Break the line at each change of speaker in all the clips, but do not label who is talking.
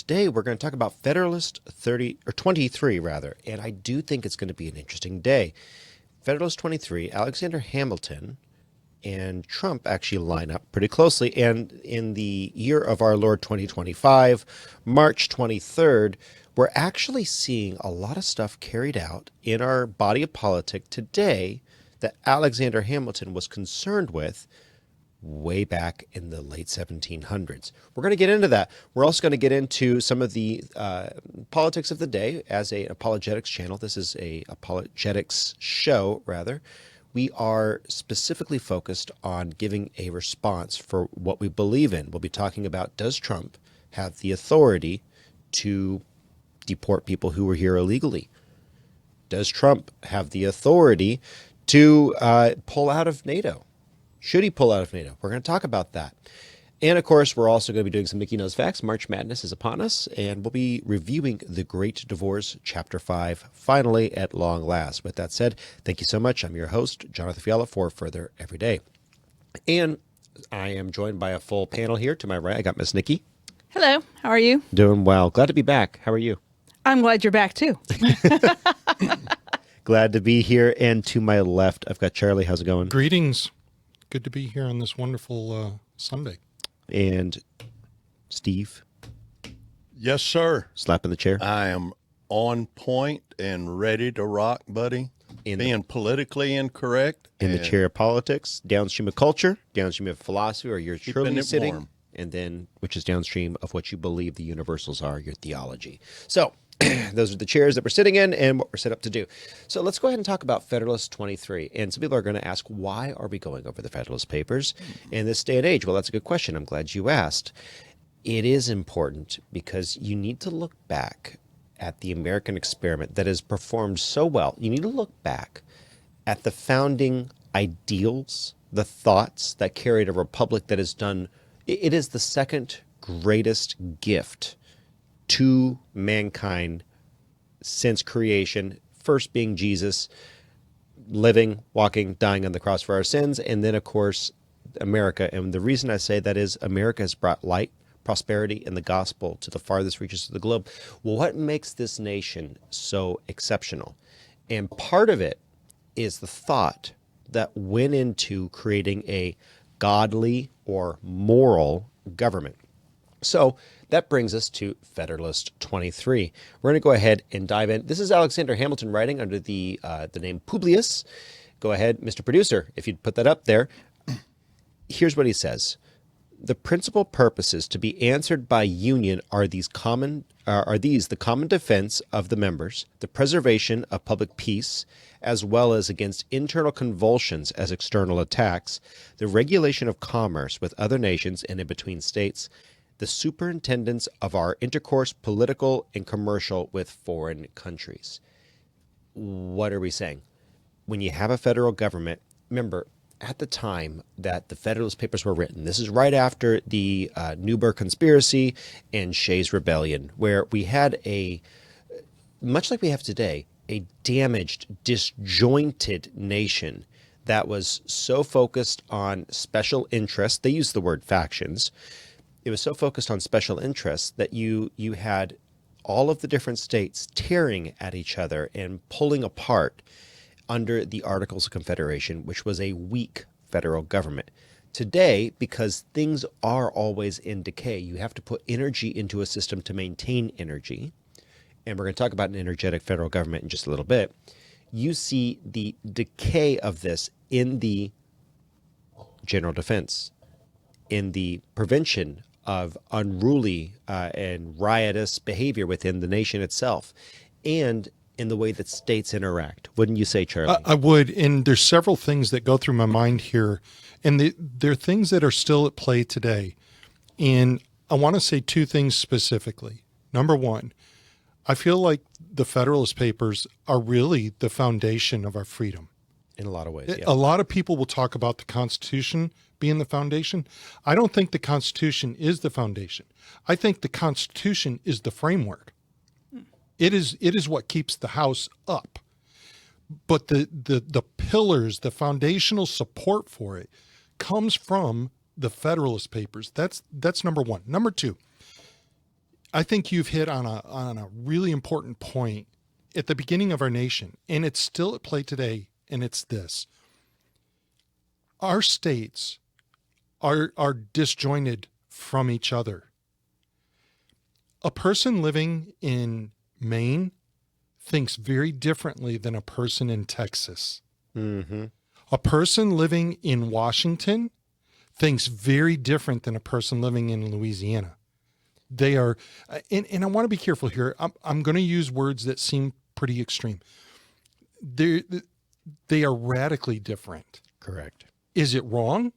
today we're going to talk about Federalist 23 rather, and I do think it's going to be an interesting day. Federalist 23, Alexander Hamilton and Trump actually line up pretty closely, and in the year of our Lord 2025, March 23rd, we're actually seeing a lot of stuff carried out in our body of politics today that Alexander Hamilton was concerned with way back in the late 1700s. We're going to get into that. We're also going to get into some of the politics of the day as an apologetics channel. This is a apologetics show, rather. We are specifically focused on giving a response for what we believe in. We'll be talking about, does Trump have the authority to deport people who were here illegally? Does Trump have the authority to pull out of NATO? Should he pull out of NATO? We're going to talk about that. And of course, we're also going to be doing some Nicki Knows Facts. March Madness is upon us, and we'll be reviewing The Great Divorce, Chapter 5, finally at long last. With that said, thank you so much. I'm your host, Jonathan Fiala, for Further Every Day. And I am joined by a full panel here. To my right, I got Miss Nicki.
Hello, how are you?
Doing well. Glad to be back. How are you?
I'm glad you're back too.
Glad to be here. And to my left, I've got Charlie. How's it going?
Greetings. Good to be here on this wonderful Sunday.
And Steve.
Yes, sir.
Slapping the chair.
I am on point and ready to rock, buddy. Being politically incorrect.
In the chair of politics, downstream of culture, downstream of philosophy, or you're truly sitting,
warm.
and then which is downstream of what you believe the universals are, your theology. So those are the chairs that we're sitting in and what we're set up to do. So let's go ahead and talk about Federalist 23. And some people are going to ask, why are we going over the Federalist Papers in this day and age? Well, that's a good question. I'm glad you asked. It is important because you need to look back at the American experiment that has performed so well. You need to look back at the founding ideals, the thoughts that carried a republic that has done, it is the second greatest gift to mankind since creation, first being Jesus living, walking, dying on the cross for our sins, and then, of course, America. And the reason I say that is America has brought light, prosperity, and the gospel to the farthest reaches of the globe. Well, what makes this nation so exceptional? And part of it is the thought that went into creating a godly or moral government. So that brings us to Federalist 23. We're going to go ahead and dive in. This is Alexander Hamilton writing under the name Publius. Go ahead, Mr. Producer, if you'd put that up there. Here's what he says. The principal purposes to be answered by union are the common defense of the members, the preservation of public peace, as well as against internal convulsions as external attacks, the regulation of commerce with other nations and in between states, the superintendence of our intercourse, political and commercial, with foreign countries. What are we saying? When you have a federal government, remember, at the time that the Federalist Papers were written, this is right after the Newburgh Conspiracy and Shays Rebellion, where we had much like we have today, a damaged, disjointed nation that was so focused on special interests. They use the word factions. It was so focused on special interests that you had all of the different states tearing at each other and pulling apart under the Articles of Confederation, which was a weak federal government. Today, because things are always in decay, you have to put energy into a system to maintain energy. And we're going to talk about an energetic federal government in just a little bit. You see the decay of this in the general defense, in the prevention of unruly and riotous behavior within the nation itself, and in the way that states interact. Wouldn't you say, Charlie?
I would, and there's several things that go through my mind here, and they're things that are still at play today. And I want to say two things specifically. Number one, I feel like the Federalist Papers are really the foundation of our freedom.
In a lot of ways, yeah.
A lot of people will talk about the Constitution being the foundation. I don't think the Constitution is the foundation. I think the Constitution is the framework. It is what keeps the house up. But the pillars, the foundational support for it comes from the Federalist Papers. That's number one. Number two, I think you've hit on a really important point at the beginning of our nation, and it's still at play today, and it's this. Our states are disjointed from each other. A person living in Maine thinks very differently than a person in Texas.
Mm-hmm.
A person living in Washington thinks very different than a person living in Louisiana. They are, and I want to be careful here. I'm going to use words that seem pretty extreme. They are radically different.
Correct.
Is it wrong?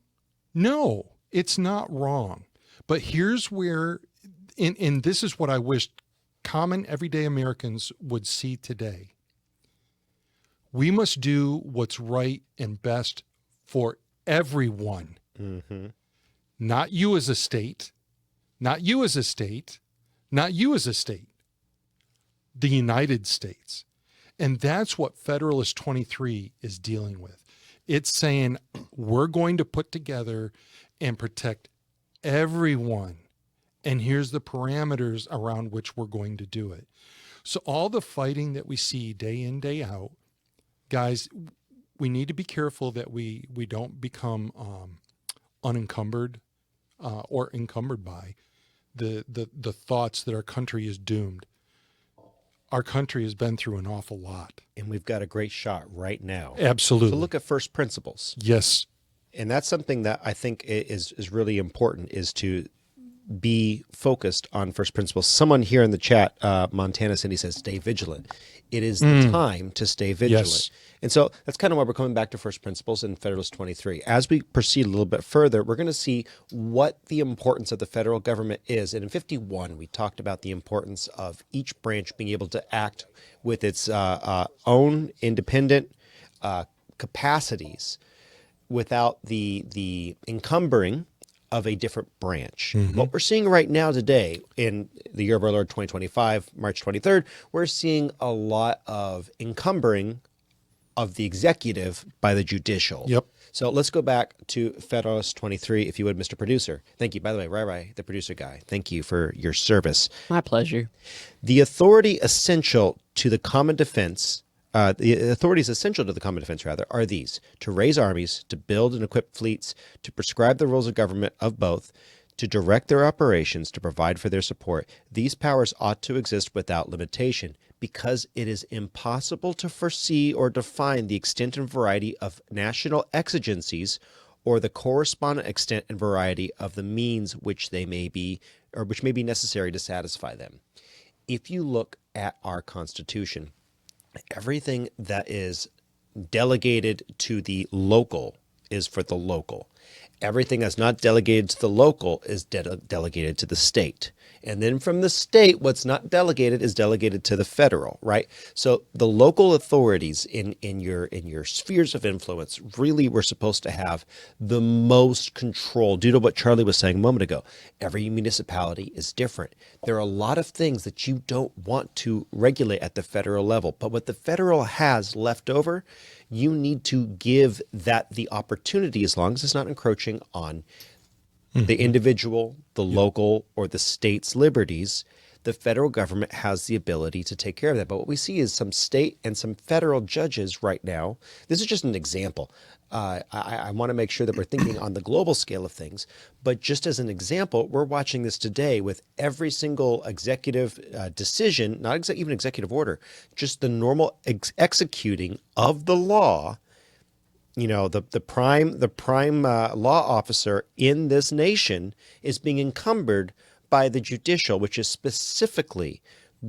No, it's not wrong. But here's where, and this is what I wish common everyday Americans would see today. We must do what's right and best for everyone.
Mm-hmm.
Not you as a state, not you as a state, not you as a state, the United States. And that's what Federalist 23 is dealing with. It's saying we're going to put together and protect everyone. And here's the parameters around which we're going to do it. So all the fighting that we see day in, day out, guys, we need to be careful that we don't become unencumbered or encumbered by the thoughts that our country is doomed. Our country has been through an awful lot.
And we've got a great shot right now.
Absolutely.
So look at first principles.
Yes.
And that's something that I think is really important, is to be focused on first principles. Someone here in the chat, Montana Cindy, says, stay vigilant. It is the time to stay vigilant.
Yes.
And so that's kind of why we're coming back to first principles in Federalist 23. As we proceed a little bit further, we're going to see what the importance of the federal government is. And in 51, we talked about the importance of each branch being able to act with its own independent capacities without the encumbering of a different branch.
Mm-hmm.
What we're seeing right now today in the year of our Lord 2025, March 23rd, we're seeing a lot of encumbering of the executive by the judicial.
Yep.
So let's go back to Federalist 23, if you would, Mr. Producer. Thank you. By the way, Rai, the producer guy, thank you for your service.
My pleasure.
The authority essential to the common defense are these: to raise armies, to build and equip fleets, to prescribe the rules of government of both, to direct their operations, to provide for their support. These powers ought to exist without limitation, because it is impossible to foresee or define the extent and variety of national exigencies, or the correspondent extent and variety of the means which they may be, or which may be necessary to satisfy them. If you look at our Constitution, everything that is delegated to the local is for the local. Everything that's not delegated to the local is delegated to the state. And then from the state, what's not delegated is delegated to the federal, right? So the local authorities in your spheres of influence really were supposed to have the most control, due to what Charlie was saying a moment ago. Every municipality is different. There are a lot of things that you don't want to regulate at the federal level, but what the federal has left over, you need to give that the opportunity, as long as it's not encroaching on the individual, the local, or the state's liberties. The federal government has the ability to take care of that. But what we see is some state and some federal judges right now. This is just an example. I want to make sure that we're thinking on the global scale of things. But just as an example, we're watching this today with every single executive decision, not even executive order, just the normal executing of the law. You know, the prime law officer in this nation is being encumbered by the judicial, which is specifically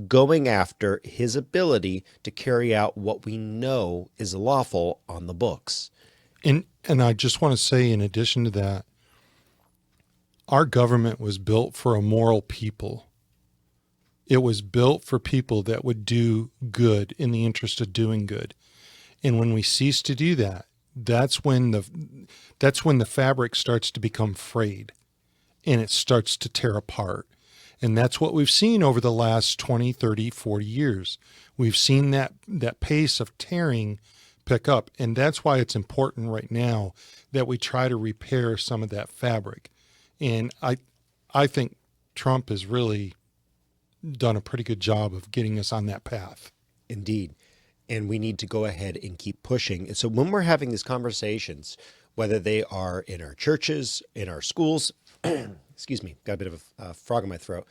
going after his ability to carry out what we know is lawful on the books.
And I just want to say, in addition to that, our government was built for a moral people. It was built for people that would do good in the interest of doing good. And when we cease to do that, that's when the fabric starts to become frayed and it starts to tear apart. And that's what we've seen over the last 20, 30, 40 years. We've seen that pace of tearing pick up. And that's why it's important right now that we try to repair some of that fabric. And I think Trump is really done a pretty good job of getting us on that path.
Indeed. And we need to go ahead and keep pushing. And so when we're having these conversations, whether they are in our churches, in our schools, excuse me, got a bit of a frog in my throat,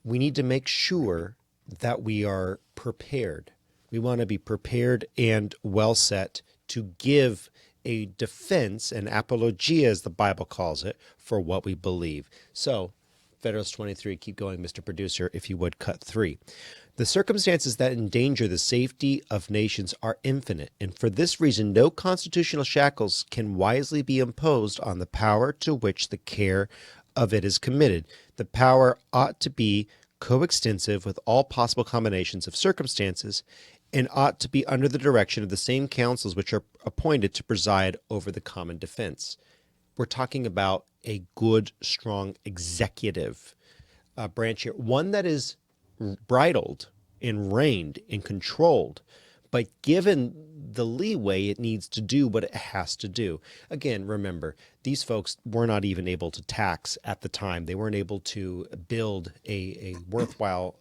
we need to make sure that we are prepared. We want to be prepared and well set to give a defense, an apologia, as the Bible calls it, for what we believe. So, Federalist 23, keep going, Mr. Producer, if you would, cut 3. The circumstances that endanger the safety of nations are infinite, and for this reason no constitutional shackles can wisely be imposed on the power to which the care of it is committed. The power ought to be coextensive with all possible combinations of circumstances, and ought to be under the direction of the same councils which are appointed to preside over the common defense. We're talking about a good, strong executive branch here, one that is bridled and reined and controlled, but given the leeway it needs to do what it has to do. Again, remember, these folks were not even able to tax at the time. They weren't able to build a worthwhile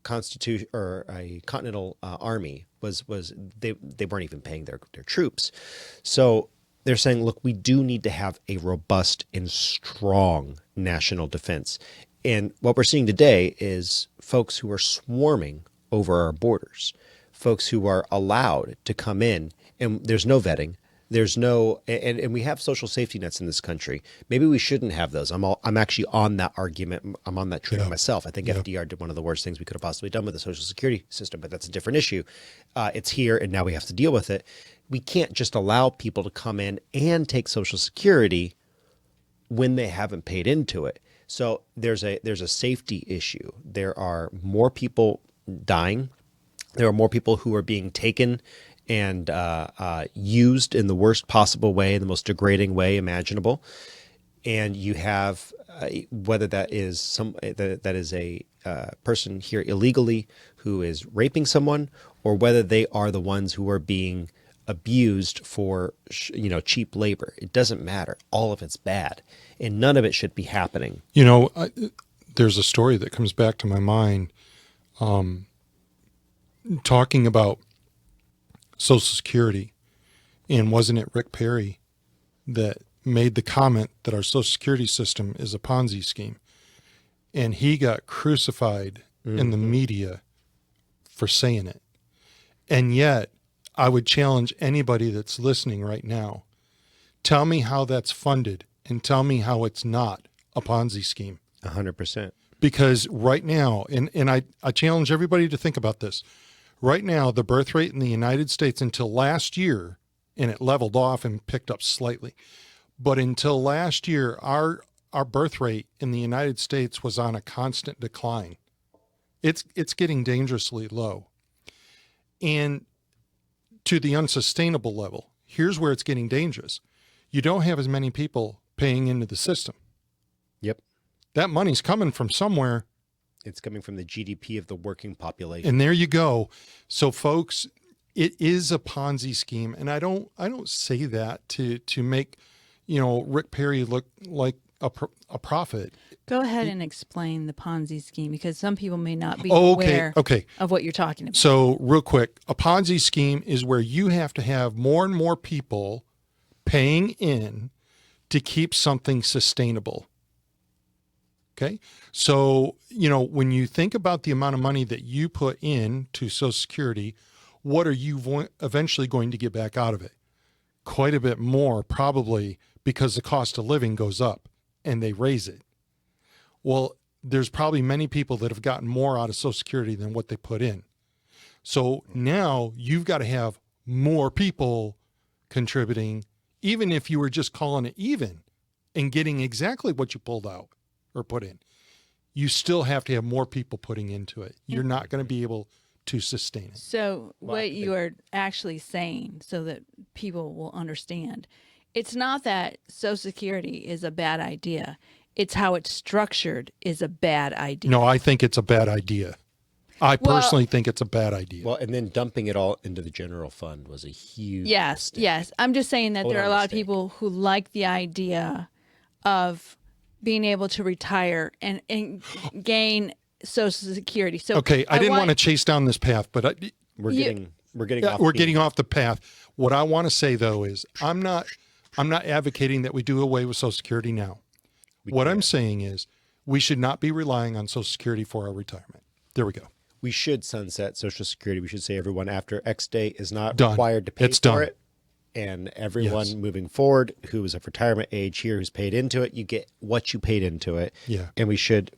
constitution or a continental army. They weren't even paying their troops. So they're saying, look, we do need to have a robust and strong national defense. And what we're seeing today is folks who are swarming over our borders, folks who are allowed to come in, and there's no vetting. There's no, and we have social safety nets in this country. Maybe we shouldn't have those. I'm actually on that argument. I'm on that train myself. I think FDR did one of the worst things we could have possibly done with the social security system, but that's a different issue. It's here, and now we have to deal with it. We can't just allow people to come in and take social security when they haven't paid into it. So there's a safety issue. There are more people dying. There are more people who are being taken and used in the worst possible way, in the most degrading way imaginable. And you have whether that is that is a person here illegally who is raping someone, or whether they are the ones who are being abused for cheap labor. It doesn't matter. All of it's bad, and none of it should be happening.
There's a story that comes back to my mind, talking about Social Security, and wasn't it Rick Perry that made the comment that our Social Security system is a Ponzi scheme, and he got crucified in the media for saying it. And yet I would challenge anybody that's listening right now, tell me how that's funded and tell me how it's not a Ponzi scheme.
100%.
Because right now, and I challenge everybody to think about this, right now, the birth rate in the United States until last year, and it leveled off and picked up slightly, but until last year, our birth rate in the United States was on a constant decline. It's getting dangerously low. And to the unsustainable level, here's where it's getting dangerous. You don't have as many people paying into the system.
Yep.
That money's coming from somewhere.
It's coming from the GDP of the working population.
And there you go. So folks, it is a Ponzi scheme. And I don't say that to make, Rick Perry look like a prophet.
Go ahead and explain the Ponzi scheme, because some people may not be aware of what you're talking about.
So real quick, a Ponzi scheme is where you have to have more and more people paying in to keep something sustainable. Okay. So, when you think about the amount of money that you put in to Social Security, what are you eventually going to get back out of it? Quite a bit more, probably, because the cost of living goes up and they raise it. Well, there's probably many people that have gotten more out of Social Security than what they put in. So now you've got to have more people contributing, even if you were just calling it even and getting exactly what you pulled out or put in. You still have to have more people putting into it. You're not going to be able to sustain it.
So what you are actually saying, so that people will understand, it's not that Social Security is a bad idea. It's how it's structured is a bad idea.
No, I think it's a bad idea. I personally think it's a bad idea.
Well, and then dumping it all into the general fund was a huge mistake.
Yes. I'm just saying that there are a lot of people who like the idea of being able to retire and gain Social Security. So
Okay, I didn't want to chase down this path, but
We're getting off.
we're getting off the path. What I want to say though is I'm not advocating that we do away with Social Security now. What I'm saying is we should not be relying on Social Security for our retirement. There we go.
We should sunset Social Security. We should say everyone after X date is not
Done.
required to pay
It's
for
done.
it. And everyone
Yes.
moving forward who is of retirement age here, who's paid into it, you get what you paid into it.
Yeah.
And we should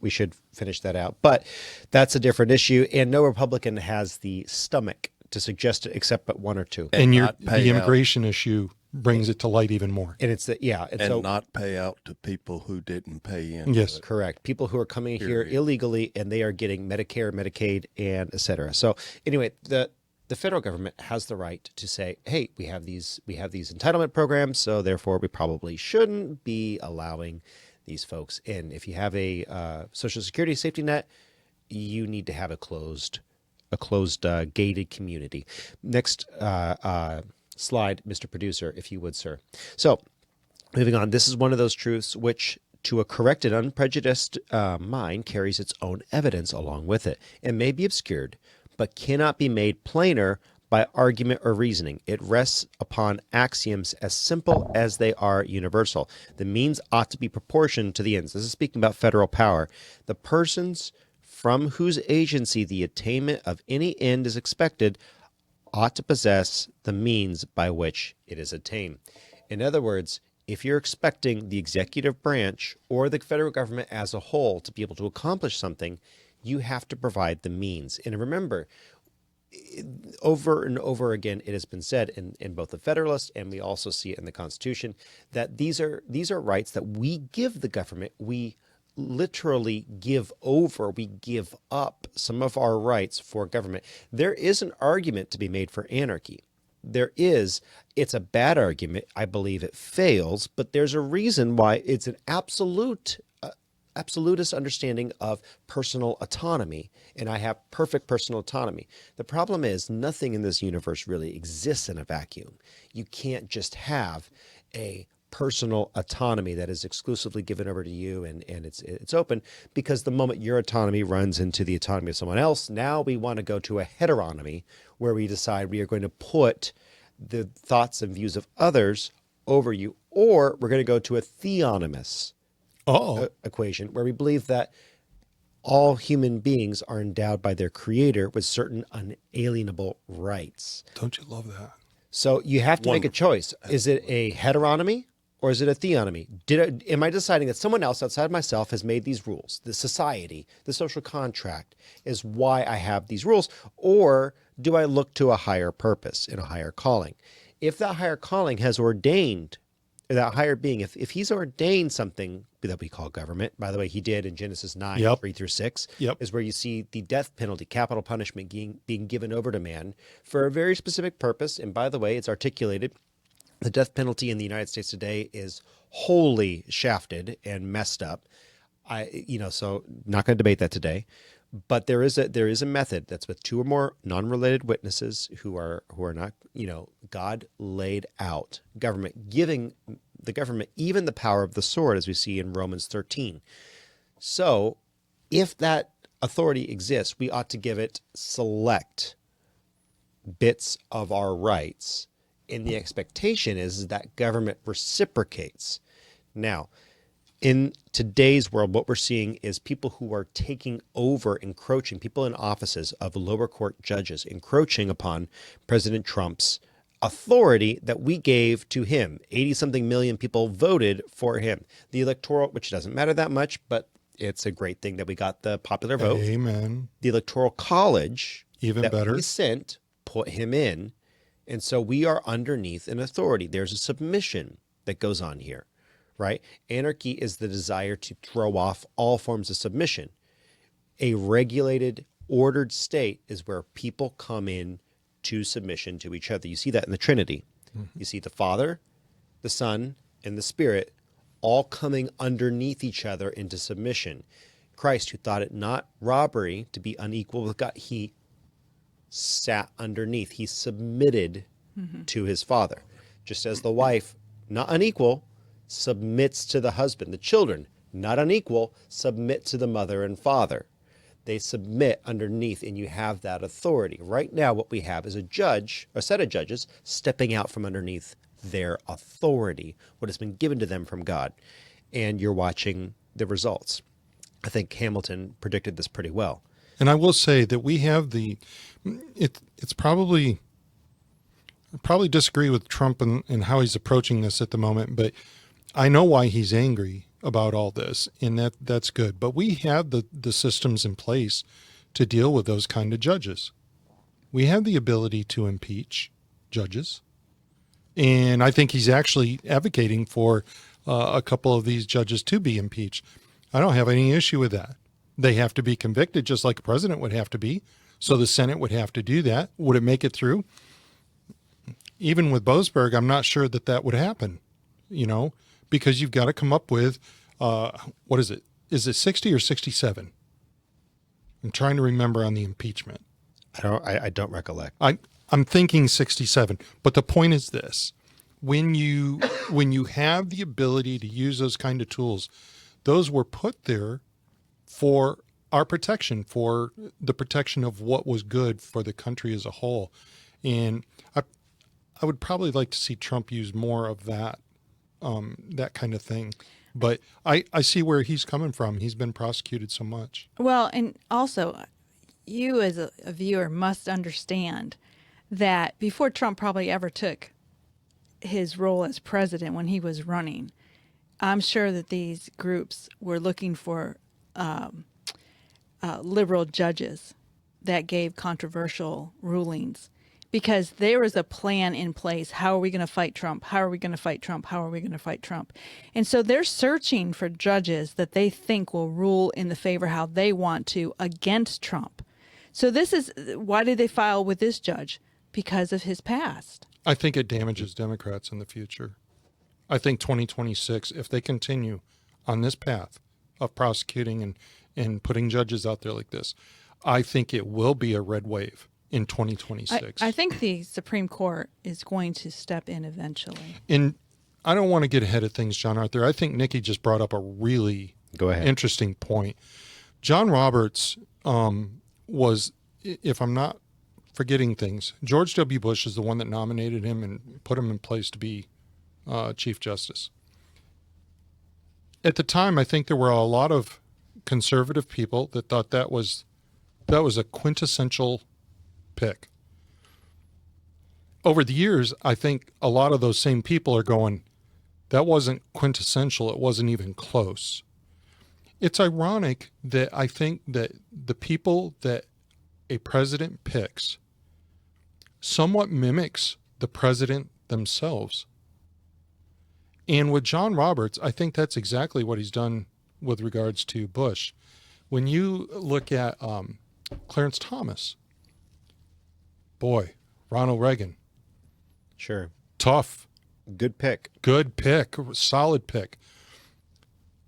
finish that out. But that's a different issue. And no Republican has the stomach to suggest it except but one or two.
And
not pay
the
out.
immigration issue brings it to light even more.
And it's and
And
so
not pay out to people who didn't pay in.
Yes.
correct. People who are coming here illegally and they are getting Medicare, Medicaid, and et cetera. So anyway, the federal government has the right to say, hey, we have these entitlement programs, so therefore we probably shouldn't be allowing these folks in. If you have a Social Security safety net, you need to have a closed gated community. Next slide, Mr. Producer, if you would, sir. So moving on, this is one of those truths which to a corrected, unprejudiced mind carries its own evidence along with it. It may be obscured, but cannot be made plainer by argument or reasoning. It rests upon axioms as simple as they are universal. The means ought to be proportioned to the ends. This is speaking about federal power. The persons from whose agency the attainment of any end is expected ought to possess the means by which it is attained. In other words, if you're expecting the executive branch or the federal government as a whole to be able to accomplish something, you have to provide the means. And remember, over and over again, it has been said in both the Federalist and we also see it in the Constitution that these are rights that we give the government. We literally give over, we give up some of our rights for government. There is an argument to be made for anarchy. It's a bad argument. I believe it fails, but there's a reason why it's an absolutist understanding of personal autonomy, and I have perfect personal autonomy. The problem is nothing in this universe really exists in a vacuum. You can't just have a personal autonomy that is exclusively given over to you and it's open, because the moment your autonomy runs into the autonomy of someone else, now we want to go to a heteronomy where we decide we are going to put the thoughts and views of others over you, or we're going to go to a theonomous equation where we believe that all human beings are endowed by their creator with certain unalienable rights.
Don't you love that?
So you have to make a choice. Is it a heteronomy or is it a theonomy? Am I deciding that someone else outside myself has made these rules? The society, the social contract is why I have these rules, or do I look to a higher purpose and a higher calling? If that higher calling has ordained, or that higher being, if he's ordained something that we call government, by the way, he did in Genesis 9, 3-6, is where you see the death penalty, capital punishment being given over to man for a very specific purpose. And by the way, it's articulated. The death penalty in the United States today is wholly shafted and messed up. So not going to debate that today. But there is a method that's with two or more non-related witnesses who are not, God laid out government, giving the government even the power of the sword, as we see in Romans 13. So if that authority exists, we ought to give it select bits of our rights. And the expectation is that government reciprocates. Now, in today's world, what we're seeing is people who are taking over, encroaching, people in offices of lower court judges, encroaching upon President Trump's authority that we gave to him. 80-something million people voted for him. The electoral, which doesn't matter that much, but it's a great thing that we got the popular vote.
Amen.
The Electoral College
Even
that
better.
we sent put him in. And so we are underneath an authority. There's a submission that goes on here. Right? Anarchy is the desire to throw off all forms of submission. A regulated, ordered state is where people come in to submission to each other. You see that in the Trinity. Mm-hmm. You see the Father, the Son, and the Spirit all coming underneath each other into submission. Christ, who thought it not robbery to be unequal with God, he sat underneath. He submitted to his Father. Just as the wife, not unequal, submits to the husband. The children, not unequal, submit to the mother and father. They submit underneath, and you have that authority. Right now, what we have is a set of judges stepping out from underneath their authority, what has been given to them from God. And you're watching the results. I think Hamilton predicted this pretty well.
And I will say that we have it's probably disagree with Trump and how he's approaching this at the moment, but I know why he's angry about all this, and that's good. But we have the systems in place to deal with those kind of judges. We have the ability to impeach judges. And I think he's actually advocating for a couple of these judges to be impeached. I don't have any issue with that. They have to be convicted just like a president would have to be. So the Senate would have to do that. Would it make it through? Even with Boasberg, I'm not sure that would happen, because you've got to come up with, what is it? Is it 60 or 67? I'm trying to remember on the impeachment.
I don't recollect.
I'm thinking 67. But the point is this. When you have the ability to use those kind of tools, those were put there for our protection, for the protection of what was good for the country as a whole. And I would probably like to see Trump use more of that kind of thing. But I see where he's coming from. He's been prosecuted so much.
Well, and also, you as a viewer must understand that before Trump probably ever took his role as president when he was running, I'm sure that these groups were looking for liberal judges that gave controversial rulings, because there was a plan in place. How are we going to fight Trump? How are we going to fight Trump? How are we going to fight Trump? And so they're searching for judges that they think will rule in the favor how they want to against Trump. So this is, why did they file with this judge? Because of his past.
I think it damages Democrats in the future. I think 2026, if they continue on this path of prosecuting and putting judges out there like this, I think it will be a red wave in 2026.
I think the Supreme Court is going to step in eventually.
And I don't want to get ahead of things, John Arthur. I think Nicki just brought up a really interesting point. John Roberts was, if I'm not forgetting things, George W. Bush is the one that nominated him and put him in place to be Chief Justice. At the time, I think there were a lot of conservative people that thought that was a quintessential pick. Over the years, I think a lot of those same people are going, that wasn't quintessential. It wasn't even close. It's ironic that I think that the people that a president picks somewhat mimics the president themselves. And with John Roberts, I think that's exactly what he's done with regards to Bush. When you look at Clarence Thomas, boy, Ronald Reagan.
Sure.
Tough.
Good pick.
Good pick. Solid pick.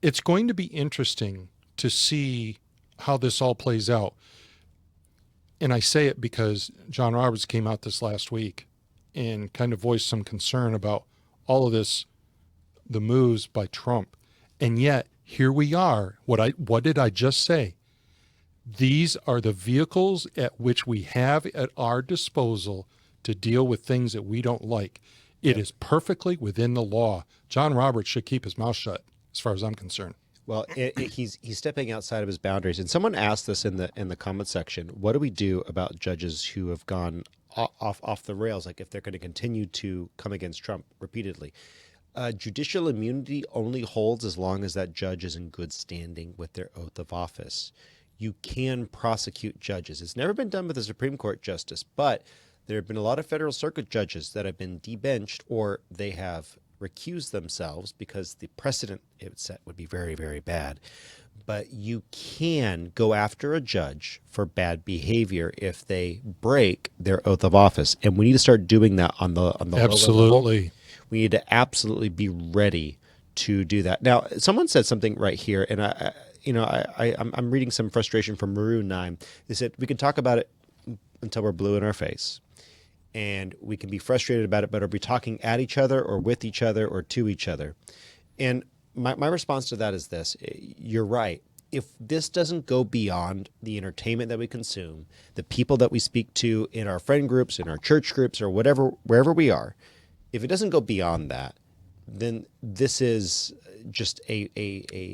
It's going to be interesting to see how this all plays out. And I say it because John Roberts came out this last week and kind of voiced some concern about all of this, the moves by Trump. And yet, here we are. What did I just say? These are the vehicles at which we have at our disposal to deal with things that we don't like. It is perfectly within the law. John Roberts should keep his mouth shut, as far as I'm concerned.
Well, he's stepping outside of his boundaries. And someone asked this in the comment section. What do we do about judges who have gone off the rails? Like if they're going to continue to come against Trump repeatedly. Judicial immunity only holds as long as that judge is in good standing with their oath of office. You can prosecute judges. It's never been done with a Supreme Court justice, but there have been a lot of federal circuit judges that have been debenched or they have recused themselves because the precedent it set would be very, very bad. But you can go after a judge for bad behavior if they break their oath of office. And we need to start doing that on the
Absolutely.
low level. We need to absolutely be ready to do that. Now, someone said something right here, and I'm reading some frustration from Maroon 9. They said we can talk about it until we're blue in our face, and we can be frustrated about it, but are we talking at each other or with each other or to each other? And my response to that is this. You're right. if this doesn't go beyond the entertainment that we consume, the people that we speak to in our friend groups, in our church groups, or whatever, wherever we are, if it doesn't go beyond that, then this is just a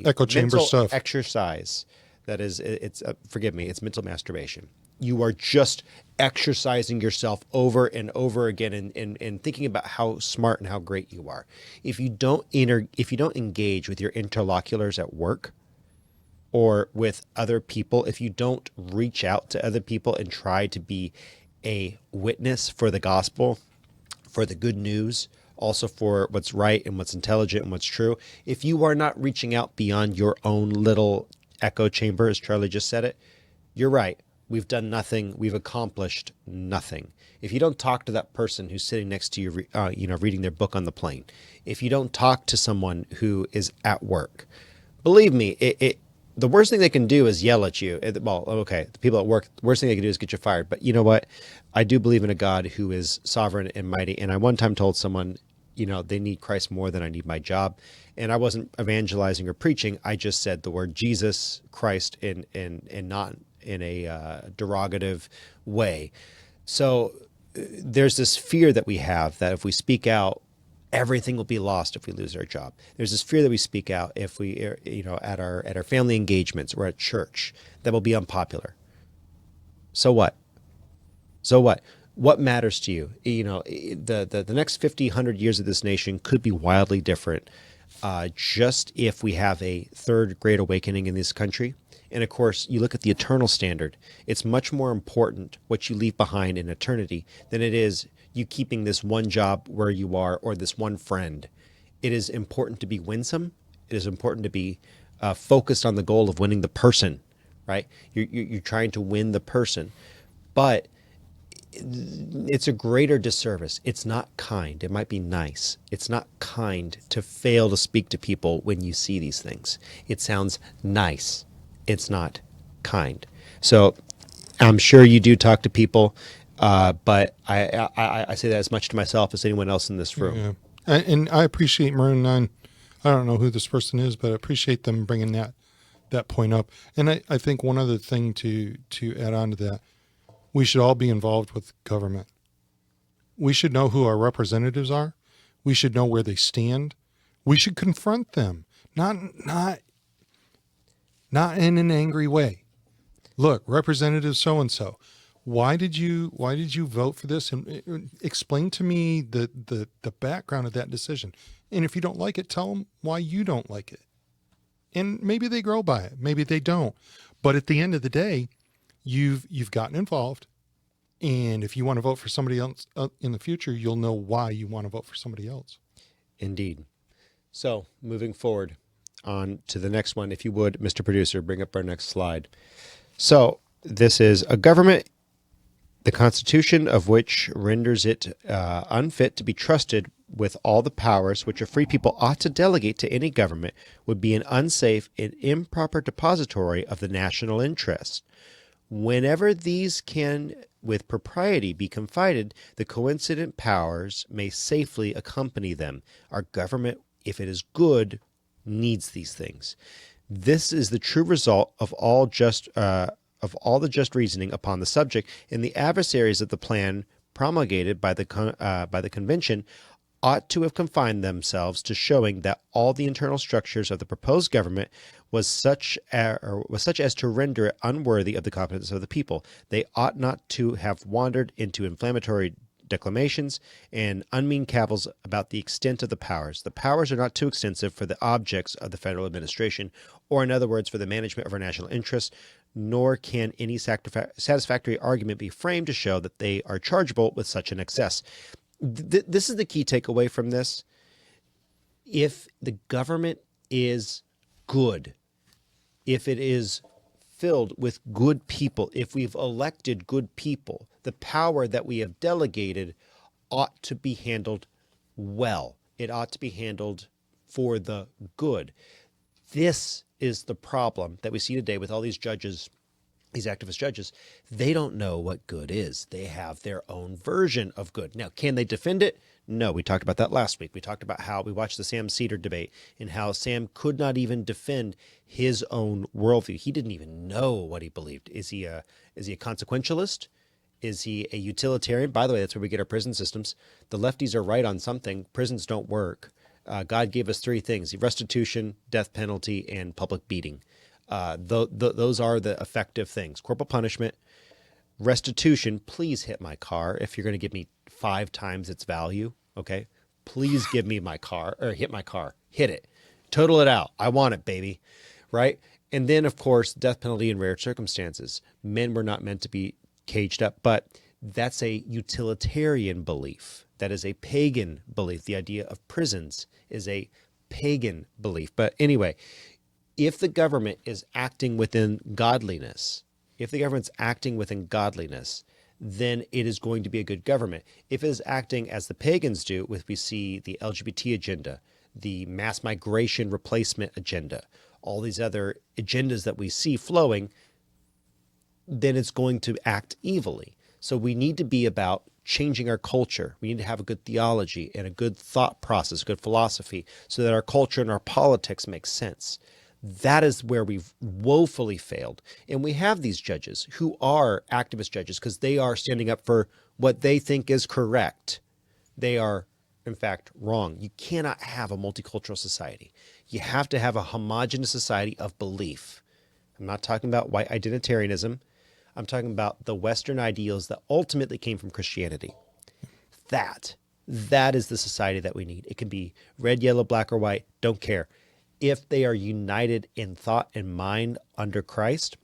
Echo chamber
mental
stuff.
exercise. That is, it's forgive me, it's mental masturbation. You are just exercising yourself over and over again, and thinking about how smart and how great you are. If you don't engage with your interlocutors at work or with other people, if you don't reach out to other people and try to be a witness for the gospel, for the good news, also for what's right and what's intelligent and what's true, if you are not reaching out beyond your own little echo chamber, as Charlie just said it, you're right. We've done nothing. We've accomplished nothing. If you don't talk to that person who's sitting next to you, reading their book on the plane, if you don't talk to someone who is at work, believe me, the worst thing they can do is yell at you. Well, okay, the people at work, the worst thing they can do is get you fired. But you know what? I do believe in a God who is sovereign and mighty. And I one time told someone, they need Christ more than I need my job. And I wasn't evangelizing or preaching. I just said the word Jesus, Christ, and not in a derogative way. So there's this fear that we have that if we speak out, everything will be lost if we lose our job. There's this fear that we speak out if we, at our family engagements or at church, that will be unpopular. So what? So what? What matters to you? The next 50, 100 years of this nation could be wildly different just if we have a third great awakening in this country. And of course, you look at the eternal standard. It's much more important what you leave behind in eternity than it is you keeping this one job where you are or this one friend. It is important to be winsome. It is important to be focused on the goal of winning the person, right? You're trying to win the person. But it's a greater disservice. It's not kind. It might be nice. It's not kind to fail to speak to people when you see these things. It sounds nice. It's not kind. So I'm sure you do talk to people, but I say that as much to myself as anyone else in this room.
Yeah. And I appreciate Maroon 9. I don't know who this person is, but I appreciate them bringing that point up. And I think one other thing to add on to that, we should all be involved with government. We should know who our representatives are. We should know where they stand. We should confront them, not in an angry way. Look, Representative so-and-so, why did you vote for this? And explain to me the background of that decision. And if you don't like it, tell them why you don't like it. And maybe they grow by it. Maybe they don't. But at the end of the day, you've gotten involved. And if you want to vote for somebody else in the future, you'll know why you want to vote for somebody else.
Indeed. So moving forward on to the next one, if you would, Mr. Producer, bring up our next slide. So this is a government, the Constitution of which renders it unfit to be trusted with all the powers which a free people ought to delegate to any government, would be an unsafe and improper depository of the national interest. Whenever these can with propriety be confided, the coincident powers may safely accompany them. Our government, if it is good, needs these things. This is the true result of all the just reasoning upon the subject, and the adversaries of the plan promulgated by the convention ought to have confined themselves to showing that all the internal structures of the proposed government was such as to render it unworthy of the confidence of the people. They ought not to have wandered into inflammatory declamations and unmean cavils about the extent of the powers. The powers are not too extensive for the objects of the federal administration, or in other words, for the management of our national interests, nor can any satisfactory argument be framed to show that they are chargeable with such an excess. This is the key takeaway from this. If the government is good, if it is filled with good people, if we've elected good people, the power that we have delegated ought to be handled well. It ought to be handled for the good. This is the problem that we see today with all these judges these activist judges, they don't know what good is. They have their own version of good. Now, can they defend it? No. We talked about that last week. We talked about how we watched the Sam Cedar debate and how Sam could not even defend his own worldview. He didn't even know what he believed. Is he a consequentialist? Is he a utilitarian? By the way, that's where we get our prison systems. The lefties are right on something. Prisons don't work. God gave us three things: restitution, death penalty, and public beating. Those are the effective things. Corporal punishment, restitution. Please hit my car if you're going to give me 5 times its value. Okay, please give me my car, or hit my car. Hit it, total it out. I want it, baby. Right? And then, of course, death penalty in rare circumstances. Men were not meant to be caged up, but that's a utilitarian belief. That is a pagan belief. The idea of prisons is a pagan belief. But anyway, if the government is acting within godliness, then it is going to be a good government. If it is acting as the pagans do, with we see the LGBT agenda, the mass migration replacement agenda, all these other agendas that we see flowing, then it's going to act evilly. So we need to be about changing our culture. We need to have a good theology and a good thought process, good philosophy, so that our culture and our politics make sense. That is where we've woefully failed. And we have these judges who are activist judges because they are standing up for what they think is correct. They are, in fact, wrong. You cannot have a multicultural society. You have to have a homogenous society of belief. I'm not talking about white identitarianism. I'm talking about the Western ideals that ultimately came from Christianity. That is the society that we need. It can be red, yellow, black, or white. Don't care. If they are united in thought and mind under Christ,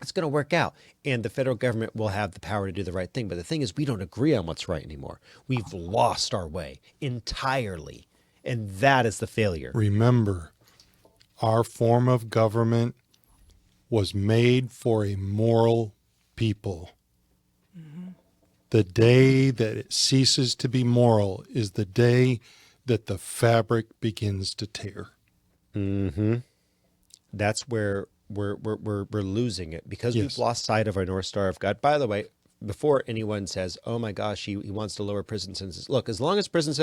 it's going to work out. And the federal government will have the power to do the right thing. But the thing is, we don't agree on what's right anymore. We've lost our way entirely. And that is the failure.
Remember, our form of government was made for a moral people. Mm-hmm. The day that it ceases to be moral is the day that the fabric begins to tear.
Mm-hmm. That's where we're losing it because
Yes.
we've lost sight of our North Star of God. By the way, before anyone says, "Oh my gosh, he wants to lower prison sentences," look, as long as prison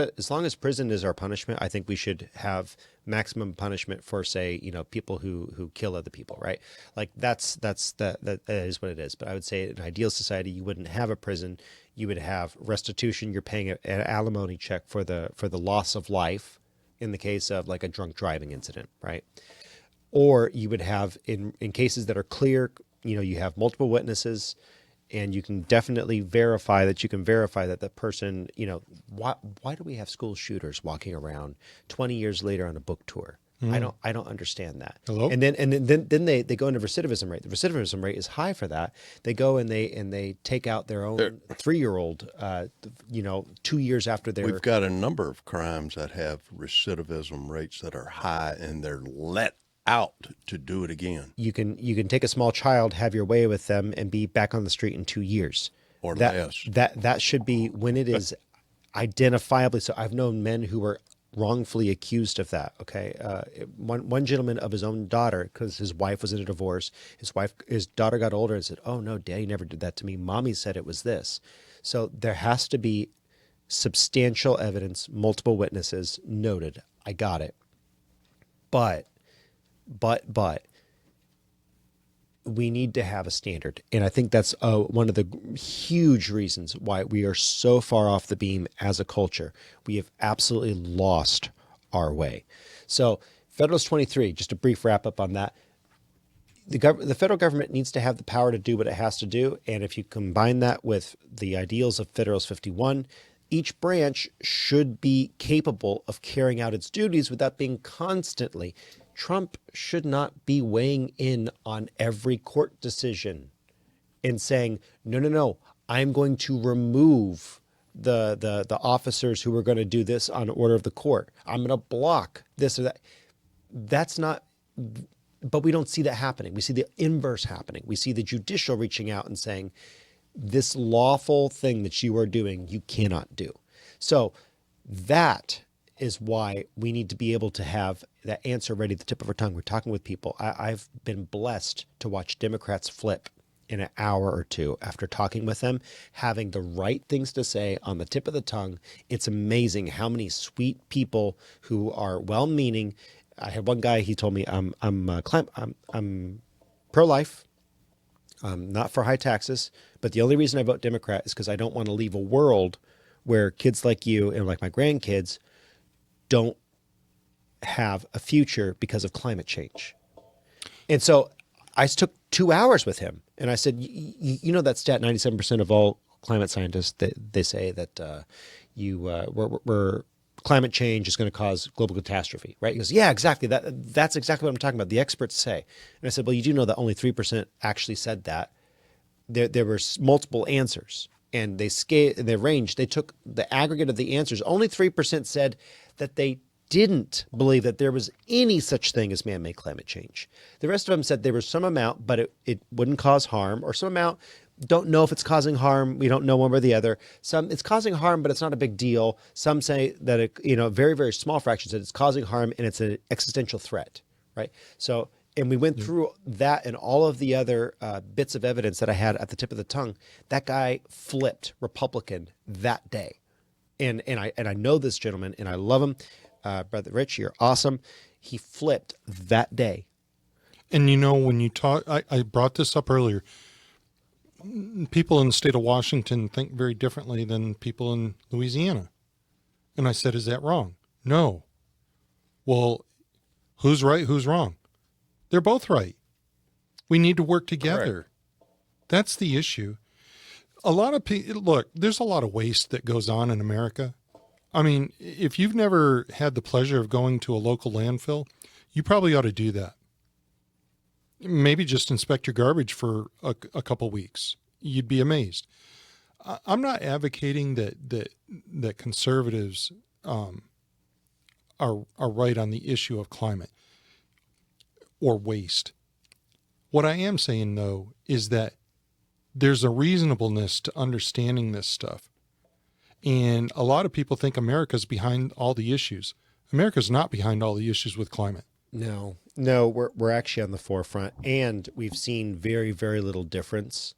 is our punishment, I think we should have maximum punishment for, say, people who kill other people, right? Like that is what it is. But I would say in an ideal society, you wouldn't have a prison. You would have restitution. You're paying an alimony check for the loss of life in the case of like a drunk driving incident, right? Or you would have in cases that are clear, you have multiple witnesses. And you can definitely verify that the person, why do we have school shooters walking around 20 years later on a book tour? I don't understand that.
Hello?
And then they go into recidivism rate. The recidivism rate is high for that. They go and they take out their own 3-year-old, 2 years after their.
We've got a number of crimes that have recidivism rates that are high, and they're let out to do it again.
You can take a small child, have your way with them, and be back on the street in 2 years.
Or less.
That should be when it is identifiably so. I've known men who were wrongfully accused of that. Okay, one gentleman of his own daughter, because his wife was in a divorce. His daughter got older and said, "Oh no, Daddy never did that to me. Mommy said it was this." So there has to be substantial evidence, multiple witnesses noted. I got it, but we need to have a standard. And I think that's one of the huge reasons why we are so far off the beam as a culture. We have absolutely lost our way. So Federalist 23, just a brief wrap up on that. The federal government needs to have the power to do what it has to do. And if you combine that with the ideals of Federalist 51, each branch should be capable of carrying out its duties without being constantly. Trump should not be weighing in on every court decision and saying, no, I'm going to remove the officers who are going to do this on order of the court. I'm going to block this or that. That's not, but we don't see that happening. We see the inverse happening. We see the judicial reaching out and saying, this lawful thing that you are doing, you cannot do. So that is why we need to be able to have that answer ready at the tip of our tongue. We're talking with people. I've been blessed to watch Democrats flip in an hour or two after talking with them, having the right things to say on the tip of the tongue. It's amazing how many sweet people who are well-meaning. I had one guy, he told me, I'm pro-life, not for high taxes, but the only reason I vote Democrat is because I don't want to leave a world where kids like you and like my grandkids don't have a future because of climate change. And so I took 2 hours with him, and I said, you know that stat, 97% of all climate scientists, they say that we're climate change is going to cause global catastrophe, right? He goes, yeah, exactly. That's exactly what I'm talking about. The experts say. And I said, well, you do know that only 3% actually said that. There were multiple answers, and they ranged. They took the aggregate of the answers. Only 3% said that they didn't believe that there was any such thing as man-made climate change. The rest of them said there was some amount, but it wouldn't cause harm, or some amount, don't know if it's causing harm. We don't know one way or the other. Some, it's causing harm, but it's not a big deal. Some say that it, very, very small fractions that it's causing harm and it's an existential threat, right? So, and we went through that and all of the other bits of evidence that I had at the tip of the tongue. That guy flipped Republican that day. And I know this gentleman and I love him. Brother Rich, you're awesome. He flipped that day.
And when you talk, I brought this up earlier. People in the state of Washington think very differently than people in Louisiana. And I said, is that wrong? No. Well, who's right? Who's wrong? They're both right. We need to work together.
Correct.
That's the issue. A lot of people, look, there's a lot of waste that goes on in America. I mean, if you've never had the pleasure of going to a local landfill, you probably ought to do that. Maybe just inspect your garbage for a couple weeks. You'd be amazed. I'm not advocating that conservatives are right on the issue of climate or waste. What I am saying, though, is that there's a reasonableness to understanding this stuff. And a lot of people think America's behind all the issues. America's not behind all the issues with climate.
No, we're actually on the forefront, and we've seen very, very little difference.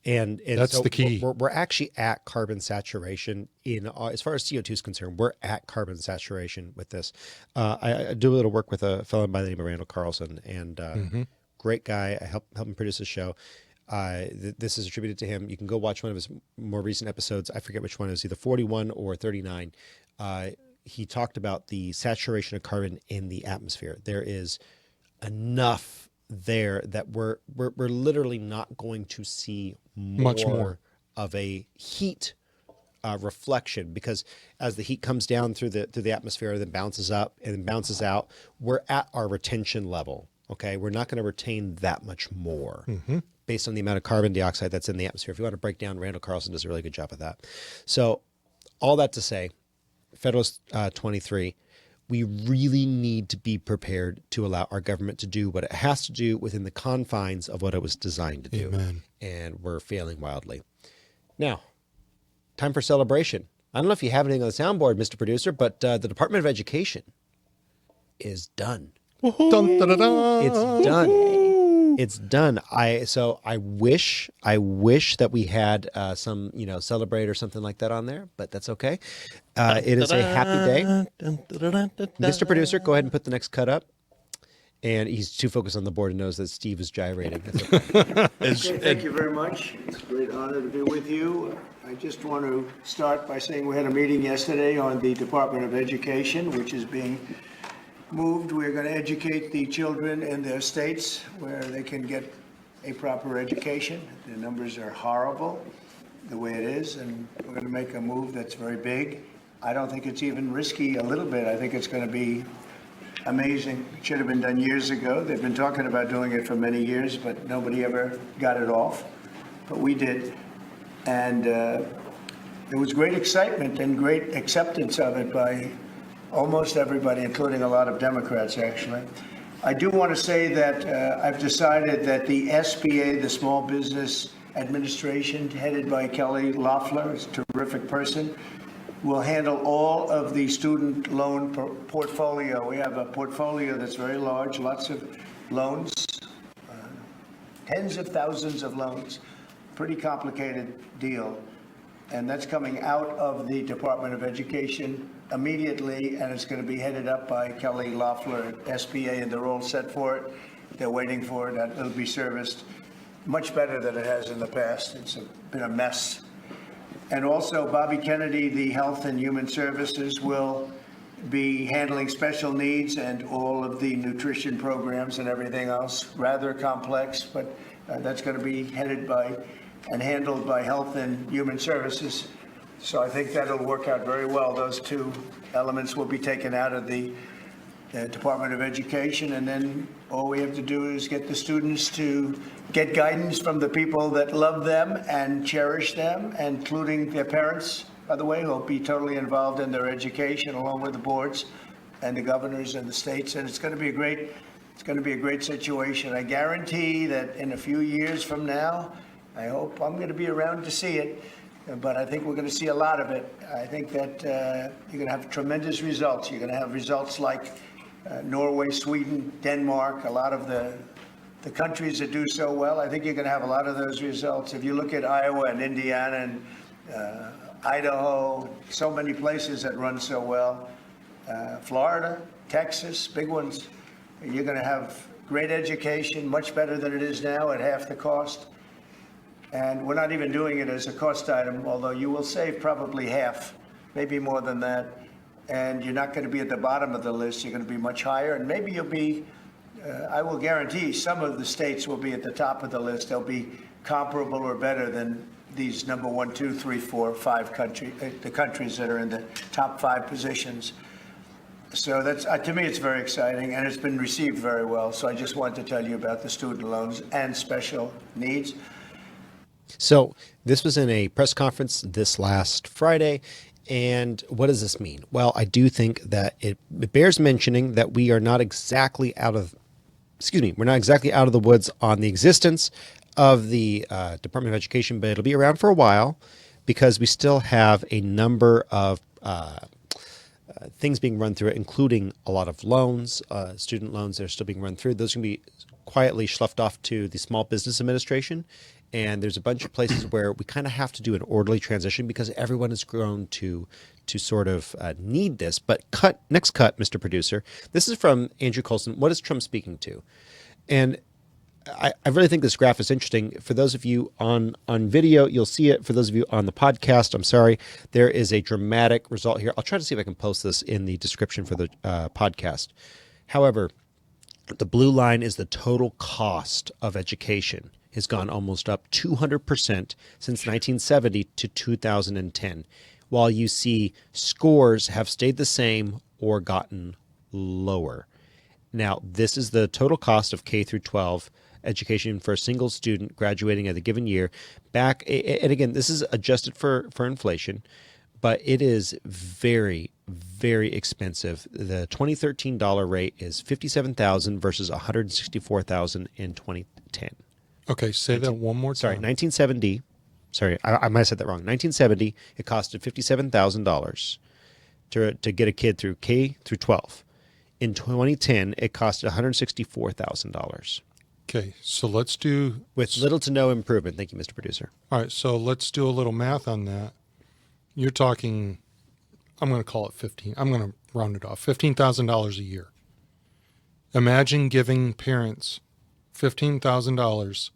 And
that's
so
the key.
We're actually at carbon saturation as far as CO2 is concerned. We're at carbon saturation with this. I do a little work with a fellow by the name of Randall Carlson, and great guy. I help him produce his show. This is attributed to him. You can go watch one of his more recent episodes. I forget which one. It was either 41 or 39. He talked about the saturation of carbon in the atmosphere. There is enough there that we're literally not going to see
much more
of a heat reflection, because as the heat comes down through the atmosphere, then bounces up and then bounces out, we're at our retention level. Okay, we're not going to retain that much more based on the amount of carbon dioxide that's in the atmosphere. If you want to break down, Randall Carlson does a really good job of that. So all that to say, Federalist 23, we really need to be prepared to allow our government to do what it has to do within the confines of what it was designed to do.
Amen.
And we're failing wildly. Now, time for celebration. I don't know if you have anything on the soundboard, Mr. Producer, but the Department of Education is done.
Dun, da, da, da.
It's done. It's done. I wish that we had some, Celebrate or something like that on there, but that's okay. It is a happy day. Mr. Producer, go ahead and put the next cut up. And he's too focused on the board and knows that Steve is gyrating. That's okay.
Okay, thank you very much. It's a great honor to be with you. I just want to start by saying we had a meeting yesterday on the Department of Education, which is being moved. We're going to educate the children in their states where they can get a proper education. The numbers are horrible the way it is, and we're going to make a move that's very big. I don't think it's even risky a little bit. I think it's going to be amazing. It should have been done years ago. They've been talking about doing it for many years, but nobody ever got it off. But we did. And there was great excitement and great acceptance of it by almost everybody, including a lot of Democrats, actually. I do want to say that I've decided that the SBA, the Small Business Administration, headed by Kelly Loeffler, is a terrific person, will handle all of the student loan portfolio. We have a portfolio that's very large, lots of loans, tens of thousands of loans. Pretty complicated deal. And that's coming out of the Department of Education immediately, and it's going to be headed up by Kelly Loeffler at SBA, and they're all set for it. They're waiting for it. It'll be serviced much better than it has in the past. It's been a mess. And also, Bobby Kennedy, the Health and Human Services, will be handling special needs and all of the nutrition programs and everything else. Rather complex, but that's going to be headed by and handled by Health and Human Services. So I think that'll work out very well. Those two elements will be taken out of the Department of Education, and then all we have to do is get the students to get guidance from the people that love them and cherish them, including their parents, by the way, who will be totally involved in their education, along with the boards and the governors and the states. And it's going to be a great situation. I guarantee that in a few years from now, I hope I'm going to be around to see it, but I think we're going to see a lot of it. I think that you're going to have tremendous results. You're going to have results like Norway, Sweden, Denmark, a lot of the countries that do so well. I think you're going to have a lot of those results. If you look at Iowa and Indiana and Idaho, so many places that run so well, Florida, Texas, big ones, you're going to have great education, much better than it is now at half the cost. And we're not even doing it as a cost item, although you will save probably half, maybe more than that. And you're not going to be at the bottom of the list. You're going to be much higher. And maybe you'll be, I will guarantee some of the states will be at the top of the list. They'll be comparable or better than these number 1, 2, 3, 4, 5 the countries that are in the top 5 positions. So that's, to me, it's very exciting, and it's been received very well. So I just wanted to tell you about the student loans and special needs.
So this was in a press conference this last Friday. And what does this mean? Well, I do think that it bears mentioning that we are not exactly out of the woods on the existence of the Department of Education, but it'll be around for a while because we still have a number of things being run through it, including a lot of loans, student loans that are still being run through. Those can be quietly sloughed off to the Small Business Administration. And there's a bunch of places where we kind of have to do an orderly transition because everyone has grown to sort of need this. But next cut, Mr. Producer. This is from Andrew Coulson. What is Trump speaking to? And I really think this graph is interesting. For those of you on video, you'll see it. For those of you on the podcast, I'm sorry, there is a dramatic result here. I'll try to see if I can post this in the description for the podcast. However, the blue line is the total cost of education. Has gone almost up 200% since 1970 to 2010, while you see scores have stayed the same or gotten lower. Now, this is the total cost of K through 12 education for a single student graduating at a given year. And again, this is adjusted for inflation, but it is very, very expensive. The 2013 dollar rate is $57,000 versus $164,000 in 2010.
Okay, say that one more time.
Sorry, 1970. Sorry, I might have said that wrong. 1970, it costed $57,000 to get a kid through K through 12. In 2010, it costed $164,000.
Okay, so let's do...
With little to no improvement. Thank you, Mr. Producer.
All right, so let's do a little math on that. You're talking, I'm going to call it 15. I'm going to round it off. $15,000 a year. Imagine giving parents $15,000.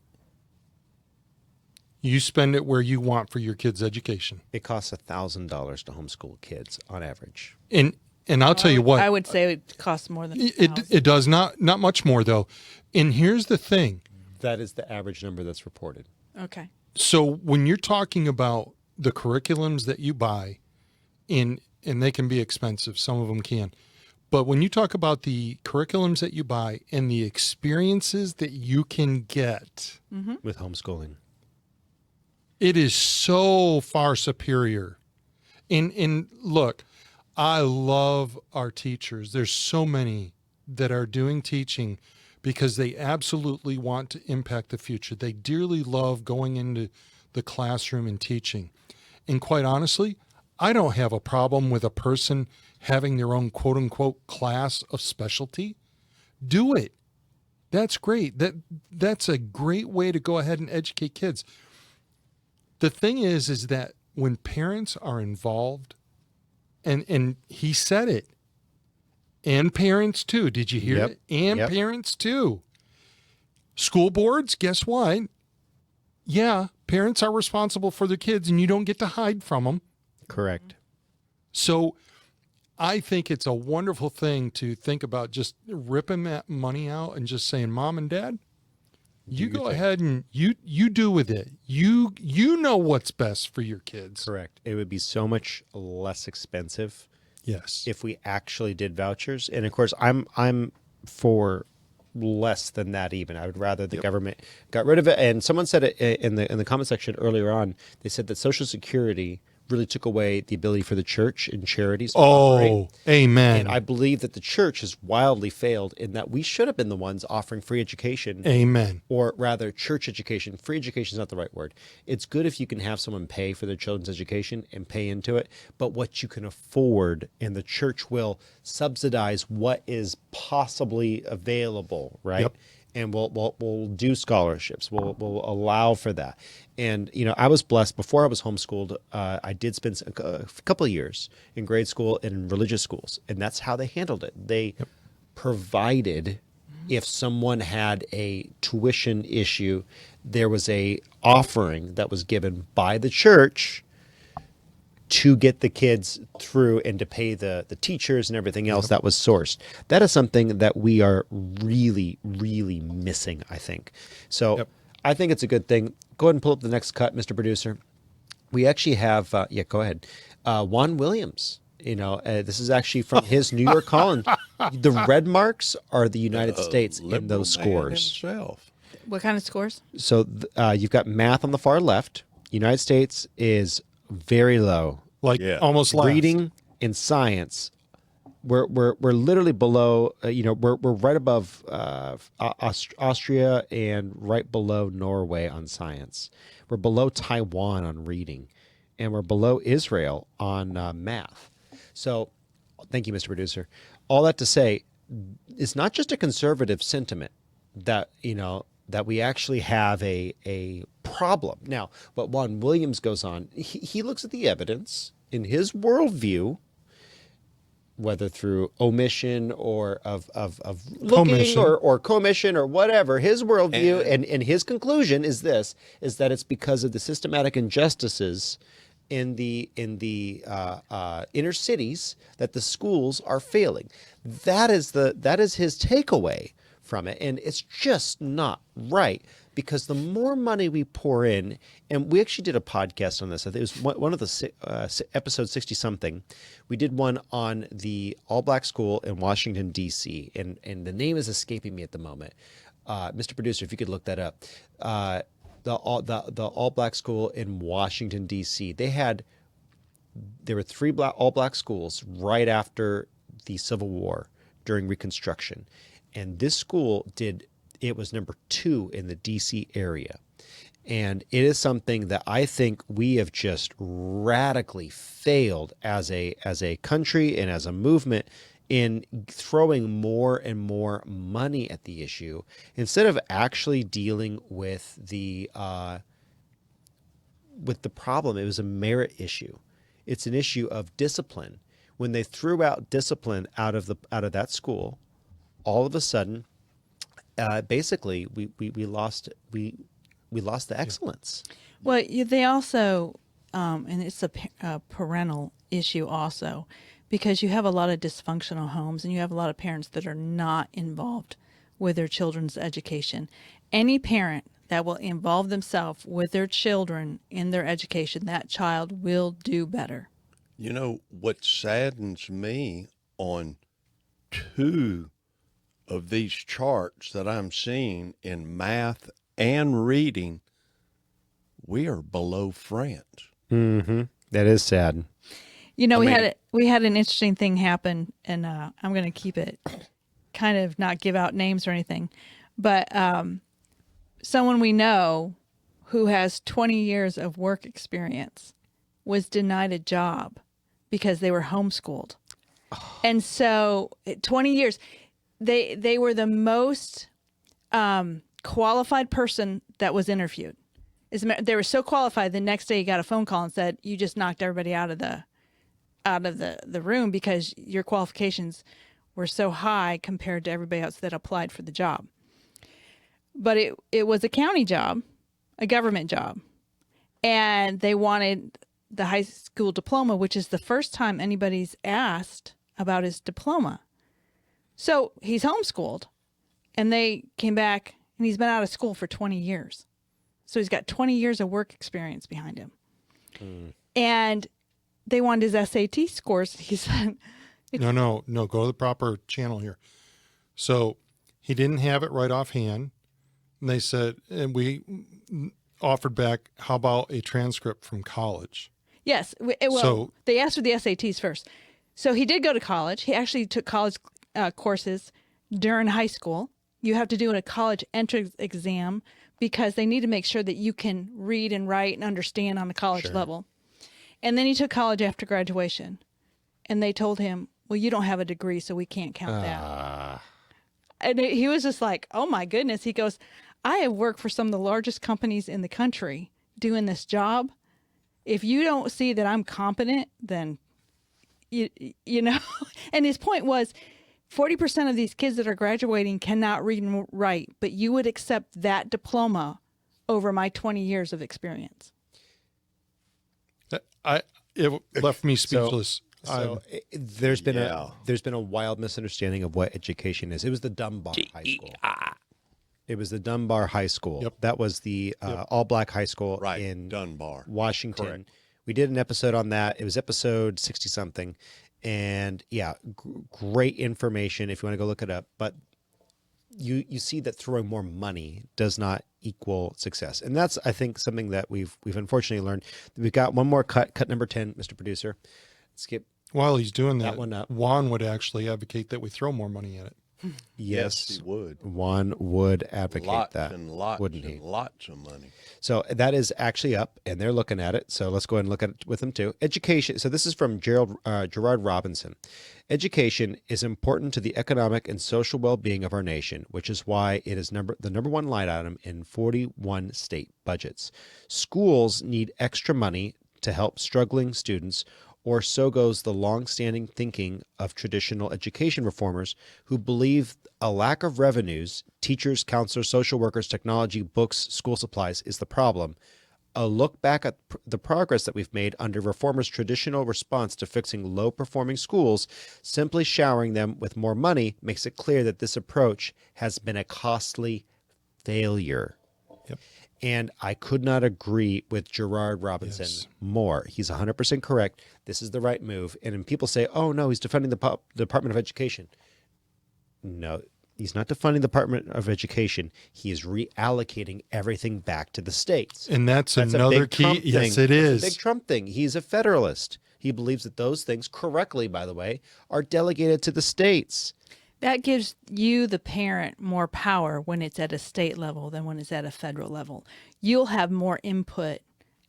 You spend it where you want for your kids' education.
It costs $1,000 to homeschool kids on average.
And I'll tell you what.
I would say it costs more than
it does not much more though. And here's the thing.
That is the average number that's reported.
Okay.
So when you're talking about the curriculums that you buy, and they can be expensive, some of them can. But when you talk about the curriculums that you buy and the experiences that you can get
with homeschooling,
it is so far superior. And look, I love our teachers. There's so many that are doing teaching because they absolutely want to impact the future. They dearly love going into the classroom and teaching. And quite honestly, I don't have a problem with a person having their own quote unquote class of specialty. Do it. That's great. That's a great way to go ahead and educate kids. The thing is that when parents are involved, and he said it, and parents too. Did you hear it? And parents too. School boards, guess what? Yeah, parents are responsible for their kids, and you don't get to hide from them.
Correct.
So I think it's a wonderful thing to think about, just ripping that money out and just saying, Mom and Dad, you go ahead and you do with it. You know what's best for your kids.
Correct. It would be so much less expensive
Yes.
if we actually did vouchers. And of course, I'm for less than that even. I would rather the government got rid of it. And someone said it in the comment section earlier on. They said that Social Security really took away the ability for the church and charities to operate.
Amen.
And I believe that the church has wildly failed in that we should have been the ones offering free education.
Amen.
Or rather, church education. Free education is not the right word. It's good if you can have someone pay for their children's education and pay into it, but what you can afford, and the church will subsidize what is possibly available, right?
Yep.
And we'll do scholarships. We'll allow for that. And I was blessed before I was homeschooled. I did spend a couple of years in grade school and in religious schools, and that's how they handled it. They provided, if someone had a tuition issue, there was a offering that was given by the church to get the kids through and to pay the teachers and everything else that was sourced. That is something that we are really, really missing, I think. So I think it's a good thing. Go ahead and pull up the next cut, Mr. Producer. We actually have, go ahead. Juan Williams, this is actually from his New York column. The red marks are the United States in those scores.
Himself.
What kind of scores?
So you've got math on the far left. United States is very low.
Almost last.
Reading and science, we're literally below. We're right above Austria and right below Norway on science. We're below Taiwan on reading, and we're below Israel on math. So, thank you, Mr. Producer. All that to say, it's not just a conservative sentiment that that we actually have a problem. Now, but Juan Williams goes on, he looks at the evidence in his worldview, whether through omission or of looking
Commission.
or commission or whatever, his worldview and his conclusion is that it's because of the systematic injustices in the inner cities that the schools are failing. That is his takeaway from it, and it's just not right, because the more money we pour in, and we actually did a podcast on this. I think it was one of the episode 60 something. We did one on the all-black school in Washington D.C. and the name is escaping me at the moment. Mr. Producer, if you could look that up. The all-black school in Washington D.C. There were 3 all-black schools right after the Civil War during Reconstruction. And this school it was number 2 in the DC area. And it is something that I think we have just radically failed as a country and as a movement in throwing more and more money at the issue instead of actually dealing with the problem. It was a merit issue. It's an issue of discipline. When they threw out discipline out of that school, all of a sudden, basically, we lost the excellence.
Well, they also, and it's a parental issue also, because you have a lot of dysfunctional homes and you have a lot of parents that are not involved with their children's education. Any parent that will involve themselves with their children in their education, that child will do better.
What saddens me on 2 of these charts that I'm seeing in math and reading, we are below France.
Mm-hmm. That is sad.
We had an interesting thing happen, and I'm going to keep it kind of not give out names or anything, but someone we know who has 20 years of work experience was denied a job because they were homeschooled. And so 20 years, they were the most qualified person that was interviewed. They were so qualified. The next day, he got a phone call and said, "You just knocked everybody out of the room because your qualifications were so high compared to everybody else that applied for the job." But it was a county job, a government job, and they wanted the high school diploma, which is the first time anybody's asked about his diploma. So he's homeschooled, and they came back, and he's been out of school for 20 years. So he's got 20 years of work experience behind him. And they wanted his SAT scores. He said,
No, go to the proper channel here. So he didn't have it right offhand. And they said, and we offered back, how about a transcript from college?
yes. They asked for the SATs first. So he did go to college. He actually took college courses during high school. You have to do a college entrance exam because they need to make sure that you can read and write and understand on the college level. And then he took college after graduation. And they told him, well, you don't have a degree, so we can't count that. And he was just like, oh, my goodness. He goes, I have worked for some of the largest companies in the country doing this job. If you don't see that I'm competent, then, you know. And his point was 40% of these kids that are graduating cannot read and write, but you would accept that diploma over my 20 years of experience.
It left me speechless.
There's been a wild misunderstanding of what education is. It was the Dunbar High School. It was the Dunbar High School.
Yep.
That was the all-black high school in
Dunbar,
Washington.
Correct.
We did an episode on that. It was episode 60-something. And, yeah, great information if you want to go look it up. But you see that throwing more money does not equal success. And that's, I think, something that we've unfortunately learned. We've got one more cut number 10, Mr. Producer. Skip.
While he's doing
that
that,
one up.
Juan would actually advocate that we throw more money at it.
Yes,
he would.
Juan would advocate
Lots
that,
and lots
wouldn't he?
and lots of money.
So that is actually up, and they're looking at it. So let's go ahead and look at it with them too. Education. So this is from Gerard Robinson. Education is important to the economic and social well-being of our nation, which is why it is the number one line item in 41 state budgets. Schools need extra money to help struggling students, or so goes the long-standing thinking of traditional education reformers who believe a lack of revenues, teachers, counselors, social workers, technology, books, school supplies, is the problem. A look back at the progress that we've made under reformers' traditional response to fixing low-performing schools, simply showering them with more money, makes it clear that this approach has been a costly failure.
Yep.
And I could not agree with Gerard Robinson more. He's 100% correct. This is the right move. And when people say, oh, no, he's defending the Department of Education. No, he's not defunding the Department of Education. He is reallocating everything back to the states.
And that's
a
another
big
key.
Trump
Yes,
thing.
it is.
That's a big Trump thing. He's a federalist. He believes that those things, correctly, by the way, are delegated to the states.
That gives you, the parent, more power when it's at a state level than when it's at a federal level. You'll have more input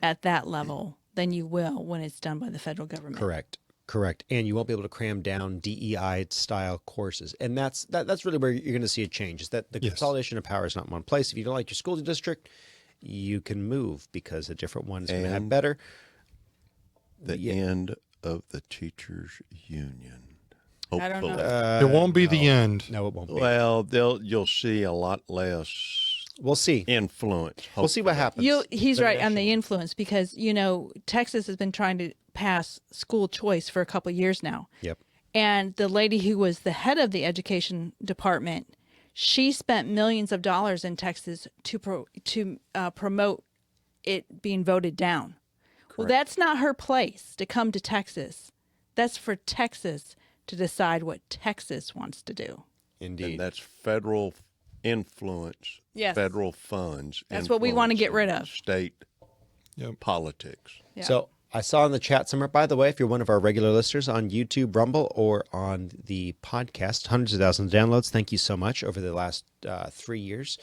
at that level than you will when it's done by the federal government.
Correct. And you won't be able to cram down DEI-style courses. And that's really where you're going to see a change, is that the consolidation of power is not in one place. If you don't like your school district, you can move because a different one is going to have better.
The end of the teachers' union.
I don't
Hopefully.
know.
It won't be the end.
No, it won't be.
Well, you'll see a lot less
We'll see.
influence.
We'll see what happens.
He's right on the influence because, Texas has been trying to pass school choice for a couple of years now.
Yep.
And the lady who was the head of the education department, she spent millions of dollars in Texas to promote it being voted down. Correct. Well, that's not her place to come to Texas. That's for Texas to decide what Texas wants to do.
Indeed.
And that's federal influence,
Yes.
federal funds.
That's what we want to get rid of.
State politics.
Yeah.
So I saw in the chat somewhere, by the way, if you're one of our regular listeners on YouTube, Rumble, or on the podcast, hundreds of thousands of downloads. Thank you so much over the last 3 years.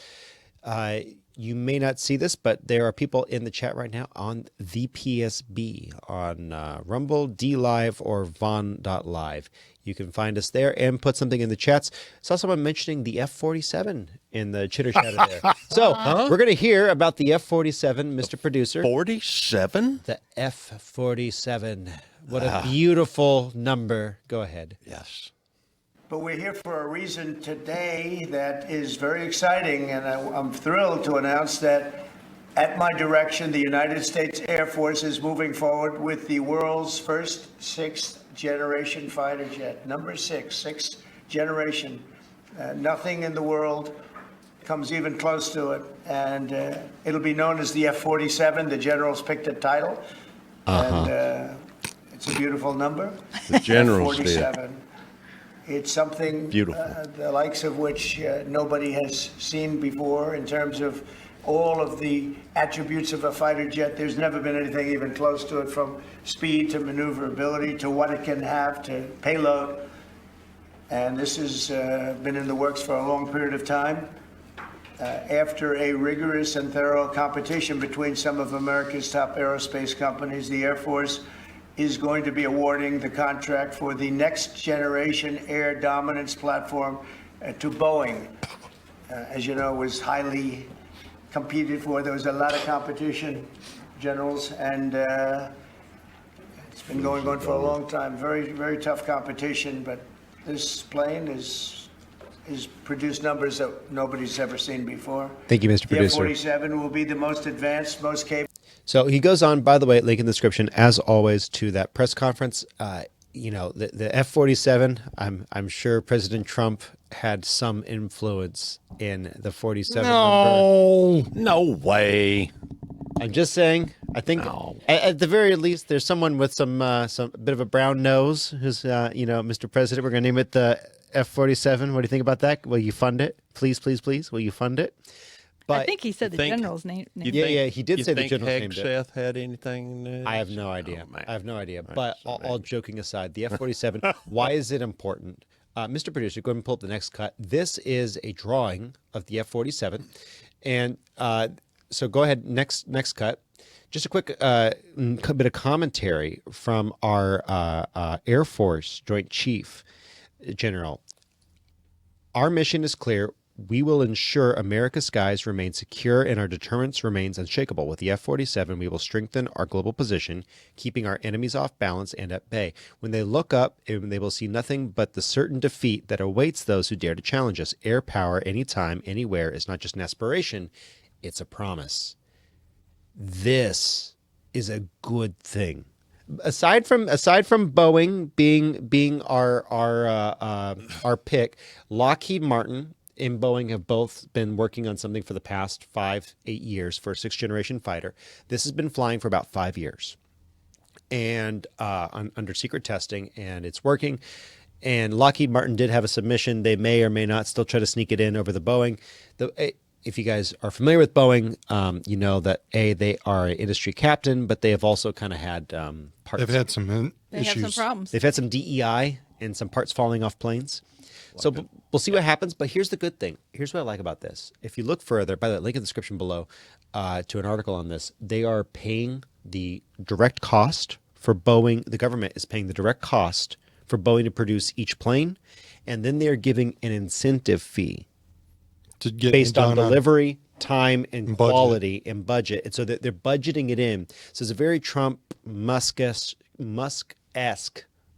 you may not see this, but there are people in the chat right now on the PSB, on Rumble, D Live, or Von.live. You can find us there and put something in the chats. Saw someone mentioning the F-47 in the chitter chatter there. So we're going to hear about the F-47, Mr. Producer.
47?
The F-47. What a beautiful number. Go ahead.
Yes.
But we're here for a reason today that is very exciting, and I'm thrilled to announce that at my direction, the United States Air Force is moving forward with the world's first sixth-generation fighter jet. Number sixth generation. Nothing in the world comes even close to it, and it'll be known as the F-47. The generals picked a title, and it's a beautiful number.
The generals did.
F-47. It's something the likes of which nobody has seen before in terms of all of the attributes of a fighter jet. There's never been anything even close to it, from speed to maneuverability to what it can have to payload. And this has been in the works for a long period of time. After a rigorous and thorough competition between some of America's top aerospace companies, the Air Force is going to be awarding the contract for the next generation air dominance platform to Boeing. As you know, it was highly competed for. There was a lot of competition, generals, and it's been going on for a long time. Very, very tough competition, but this plane is produced numbers that nobody's ever seen before.
Thank you, Mr.
The
Producer.
F-47 will be the most advanced, most capable.
So he goes on, by the way, link in the description, as always, to that press conference. The F-47, I'm sure President Trump had some influence in the 47 number.
No way.
I'm just saying. I think at the very least, there's someone with some bit of a brown nose who's, Mr. President, we're going to name it the F-47. What do you think about that? Will you fund it? Please, please, please. Will you fund it?
I think he said the general's name.
Yeah, he did say the general's name.
Hegseth had anything?
I have no idea.
Oh,
I have no idea. But all joking aside, the F-47, why is it important? Mr. Producer, go ahead and pull up the next cut. This is a drawing of the F-47. And so go ahead, next cut. Just a quick bit of commentary from our Air Force Joint Chief General. Our mission is clear. We will ensure America's skies remain secure and our deterrence remains unshakable. With the F-47, we will strengthen our global position, keeping our enemies off balance and at bay. When they look up, they will see nothing but the certain defeat that awaits those who dare to challenge us. Air power, anytime, anywhere, is not just an aspiration, it's a promise. This is a good thing. Aside from Boeing being our pick, Lockheed Martin and Boeing have both been working on something for the past 5-8 years for a sixth-generation fighter. This has been flying for about 5 years, and under secret testing, and it's working. And Lockheed Martin did have a submission. They may or may not still try to sneak it in over the Boeing. If you guys are familiar with Boeing, you know that they are an industry captain, but they have also kind of had parts.
They've had some
They
issues.
have some problems.
They've had some DEI and some parts falling off planes. So we'll see what happens. But here's the good thing. Here's what I like about this. If you look further, by the link in the description below to an article on this, they are paying the direct cost for Boeing. The government is paying the direct cost for Boeing to produce each plane. And then they're giving an incentive fee
to get
based on
done
delivery, time, and
budget.
quality and budget. And so that they're budgeting it in. So it's a very Trump Musk-esque,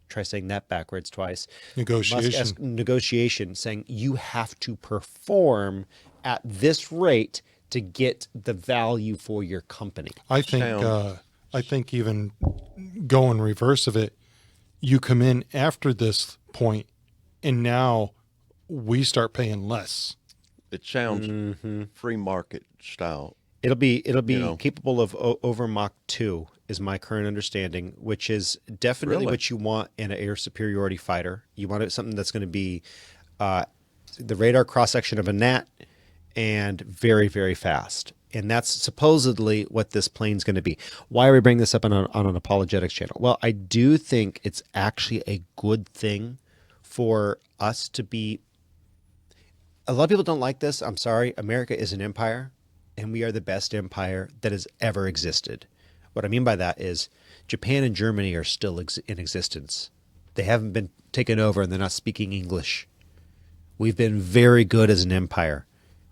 try saying that backwards twice.
Negotiation.
Negotiation, saying you have to perform at this rate to get the value for your company.
I think even going reverse of it, you come in after this point, and now we start paying less.
It sounds free market style.
It'll be capable of over Mach 2 is my current understanding, which is definitely what you want in an air superiority fighter. You want something that's going to be the radar cross-section of a gnat and very, very fast. And that's supposedly what this plane's going to be. Why are we bringing this up on an apologetics channel? Well, I do think it's actually a good thing for us to be. A lot of people don't like this. I'm sorry. America is an empire. and we are the best empire that has ever existed. What I mean by that is Japan and Germany are still in existence. They haven't been taken over and they're not speaking English. We've been very good as an empire.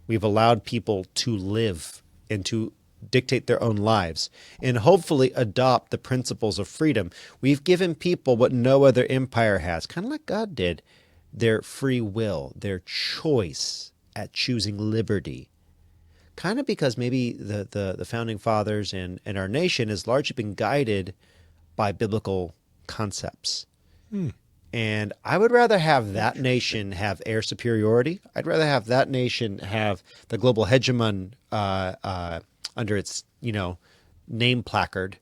We've allowed people to live and to dictate their own lives and hopefully adopt the principles of freedom. We've given people what no other empire has, kind of like God did, their free will, their choice at choosing liberty. Kind of because maybe the founding fathers and our nation has largely been guided by biblical concepts. And I would rather have that nation have air superiority. I'd rather have that nation have the global hegemon under its, name placard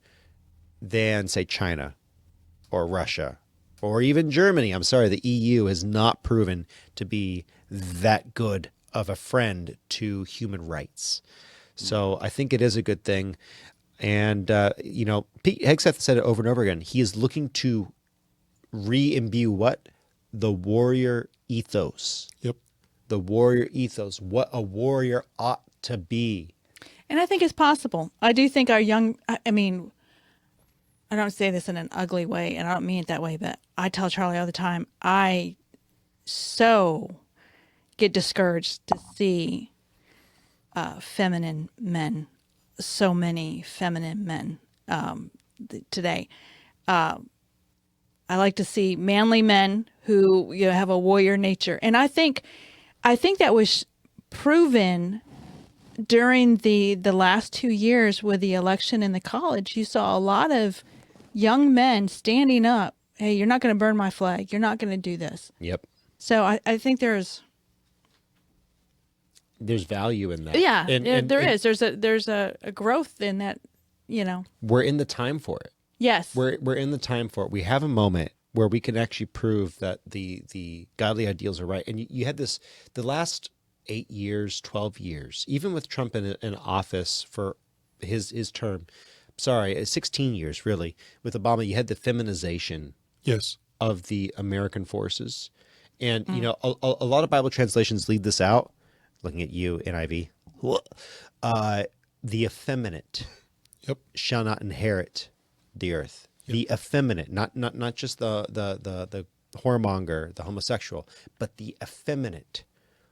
than, say, China or Russia or even Germany. I'm sorry, the EU has not proven to be that good of a friend to human rights. So I think it is a good thing. And, Pete Hegseth said it over and over again. He is looking to re-imbue what? The warrior ethos.
Yep.
The warrior ethos, what a warrior ought to be.
And I think it's possible. I do think our young, I mean, I don't say this in an ugly way, and I don't mean it that way, but I tell Charlie all the time, I so get discouraged to see feminine men, so many feminine men today. I like to see manly men who have a warrior nature, and I think that was proven during the last 2 years with the election in the college. You saw a lot of young men standing up. Hey, you're not going to burn my flag. You're not going to do this.
Yep.
So I think there's
value in that.
yeah,
And
there is. There's a growth in that.
We're in the time for it.
Yes.
We're in the time for it. We have a moment where we can actually prove that the godly ideals are right. And you had this the last 8 years, 12 years, even with Trump in office for his term. Sorry, 16 years really. With Obama, you had the feminization
Yes.
of the American forces. And, a lot of Bible translations leave this out. Looking at you, NIV. The effeminate
Yep.
shall not inherit the earth.
Yep.
The effeminate, not just the whoremonger, the homosexual, but the effeminate.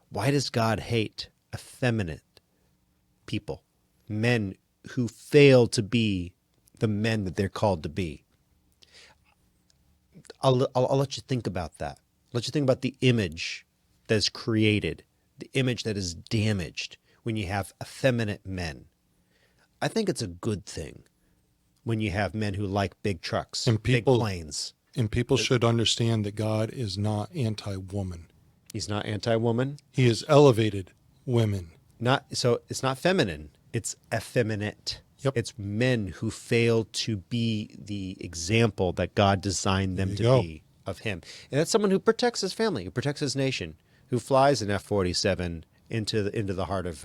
Why does God hate effeminate people? Men who fail to be the men that they're called to be. I'll let you think about that. Let you think about the image that is created, the image that is damaged when you have effeminate men. I think it's a good thing when you have men who like big trucks,
And people-
big planes.
And people should understand that God is not anti-woman.
He's not anti-woman.
He has elevated women.
So it's not feminine. It's effeminate.
Yep.
It's men who fail to be the example that God designed them
There
to
you go.
be of him. And that's someone who protects his family, who protects his nation, who flies an F-47 into the heart of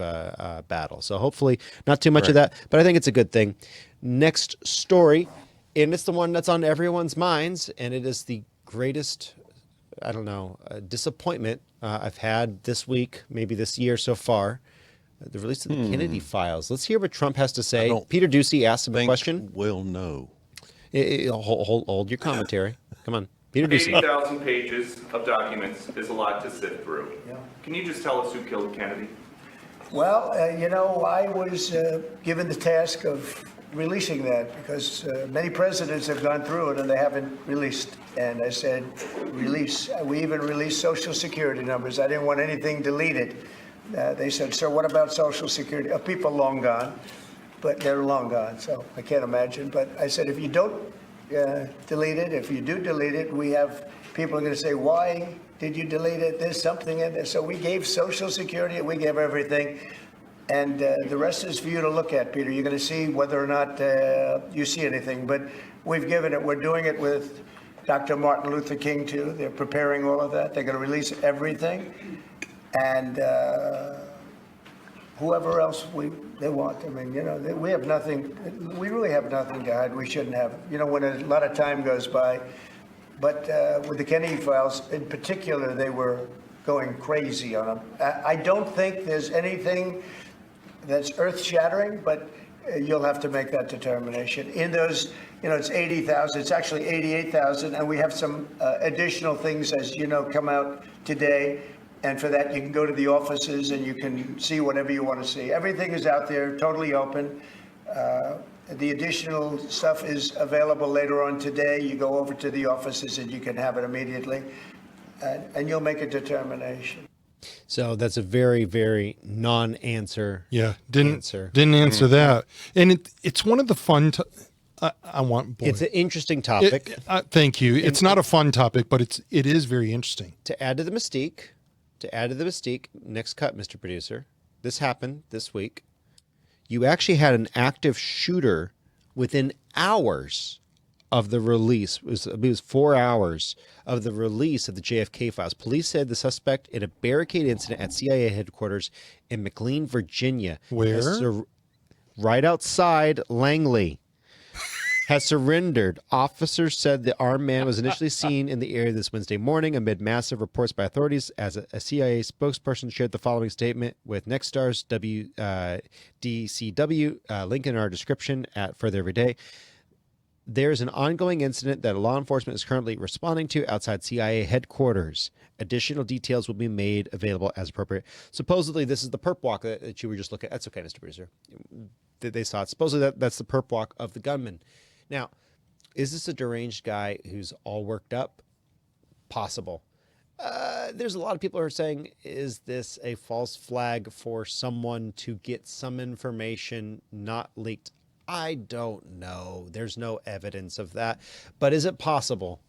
battle. So hopefully not too much of that, but I think it's a good thing. Next story, and it's the one that's on everyone's minds, and it is the greatest, disappointment I've had this week, maybe this year so far. The release of the Kennedy files. Let's hear what Trump has to say. Peter Ducey asked him a question.
We'll know.
Hold your commentary. Come on. Peter Ducey.
80,000 pages of documents is a lot to sift through.
Yeah.
Can you just tell us who killed Kennedy?
Well, I was given the task of releasing that because many presidents have gone through it and they haven't released. And I said, release. We even released Social Security numbers. I didn't want anything deleted. They said, sir, what about Social Security? People long gone, but they're long gone, so I can't imagine. But I said, if you don't delete it, if you do delete it, we have people are going to say, why did you delete it? There's something in there. So we gave Social Security, we gave everything. And the rest is for you to look at, Peter. You're going to see whether or not you see anything. But we've given it. We're doing it with Dr. Martin Luther King, too. They're preparing all of that. They're going to release everything. And whoever else they want. I mean, we have nothing. We really have nothing to hide. We shouldn't have. When a lot of time goes by. But with the Kennedy files, in particular, they were going crazy on them. I don't think there's anything that's earth-shattering, but you'll have to make that determination. In those, it's 80,000, it's actually 88,000, and we have some additional things, as you know, come out today. And for that, you can go to the offices and you can see whatever you want to see. Everything is out there, totally open. The additional stuff is available later on today. You go over to the offices and you can have it immediately, and you'll make a determination.
So that's a very, very non-answer.
Yeah,
answer.
Didn't answer that. And it's one of the fun.
It's an interesting topic.
Thank you. It's not a fun topic, but it is very interesting.
To add to the mystique, next cut, Mr. Producer. This happened this week. You actually had an active shooter within hours of the release. It was 4 hours of the release of the JFK files. Police said the suspect in a barricade incident at CIA headquarters in McLean, Virginia.
Where?
Right outside Langley. Has surrendered. Officers said the armed man was initially seen in the area this Wednesday morning amid massive reports by authorities. As a CIA spokesperson shared the following statement with Nextstar's DCW, link in our description at Further Every Day. There's an ongoing incident that law enforcement is currently responding to outside CIA headquarters. Additional details will be made available as appropriate. Supposedly, this is the perp walk that you were just looking at. That's okay, Mr. Producer. They saw it. Supposedly, that's the perp walk of the gunman. Now, is this a deranged guy who's all worked up? Possible. There's a lot of people who are saying, is this a false flag for someone to get some information not leaked? I don't know. There's no evidence of that. But is it possible?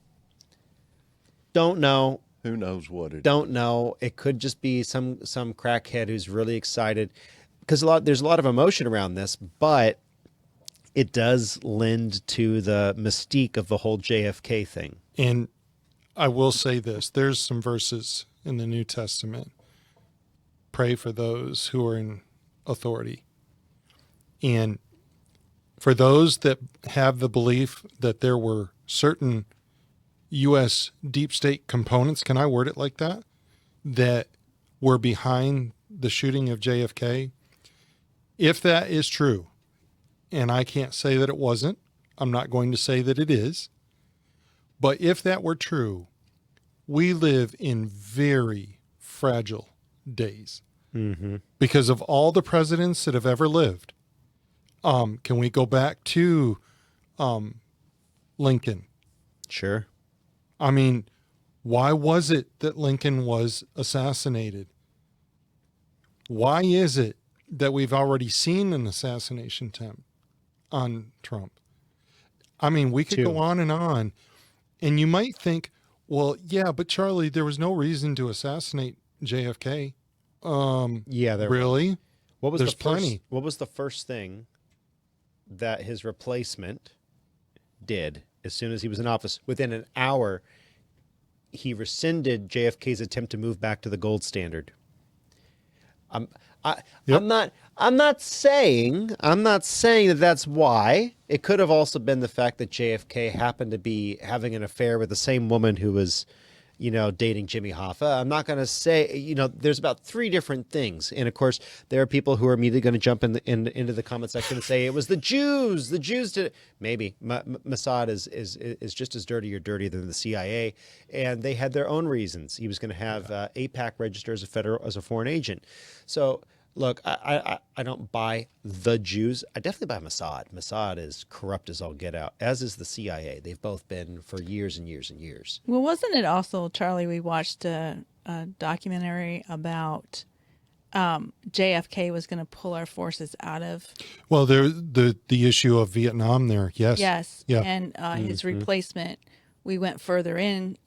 Don't know.
Who knows what it is?
Don't know. It could just be some crackhead who's really excited, because there's a lot of emotion around this, but it does lend to the mystique of the whole JFK thing.
And I will say this, there's some verses in the New Testament. Pray for those who are in authority. And for those that have the belief that there were certain U.S. deep state components, can I word it like that, that were behind the shooting of JFK, if that is true, and I can't say that it wasn't, I'm not going to say that it is, but if that were true, we live in very fragile days because of all the presidents that have ever lived. Can we go back to Lincoln?
Sure.
I mean, why was it that Lincoln was assassinated? Why is it that we've already seen an assassination attempt on Trump? I mean, we could go on, and you might think, well, yeah, but Charlie, there was no reason to assassinate JFK.
Yeah, there
really? There's plenty.
What was the first thing that his replacement did as soon as he was in office? Within an hour, he rescinded JFK's attempt to move back to the gold standard. I'm not saying that that's why. It could have also been the fact that JFK happened to be having an affair with the same woman who was, dating Jimmy Hoffa. I'm not going to say, there's about 3 different things. And of course, there are people who are immediately going to jump into the comment section and say it was the Jews. The Jews did it. Maybe Mossad is just as dirty or dirtier than the CIA, and they had their own reasons. He was going to have AIPAC register as a foreign agent. So look, I don't buy the Jews. I definitely buy Mossad. Mossad is corrupt as all get out, as is the CIA. They've both been for years and years and years.
Well, wasn't it also, Charlie, we watched a documentary about JFK was going to pull our forces out of... Well,
the issue of Vietnam there, yes.
Yes,
yeah.
And his replacement, we went further in,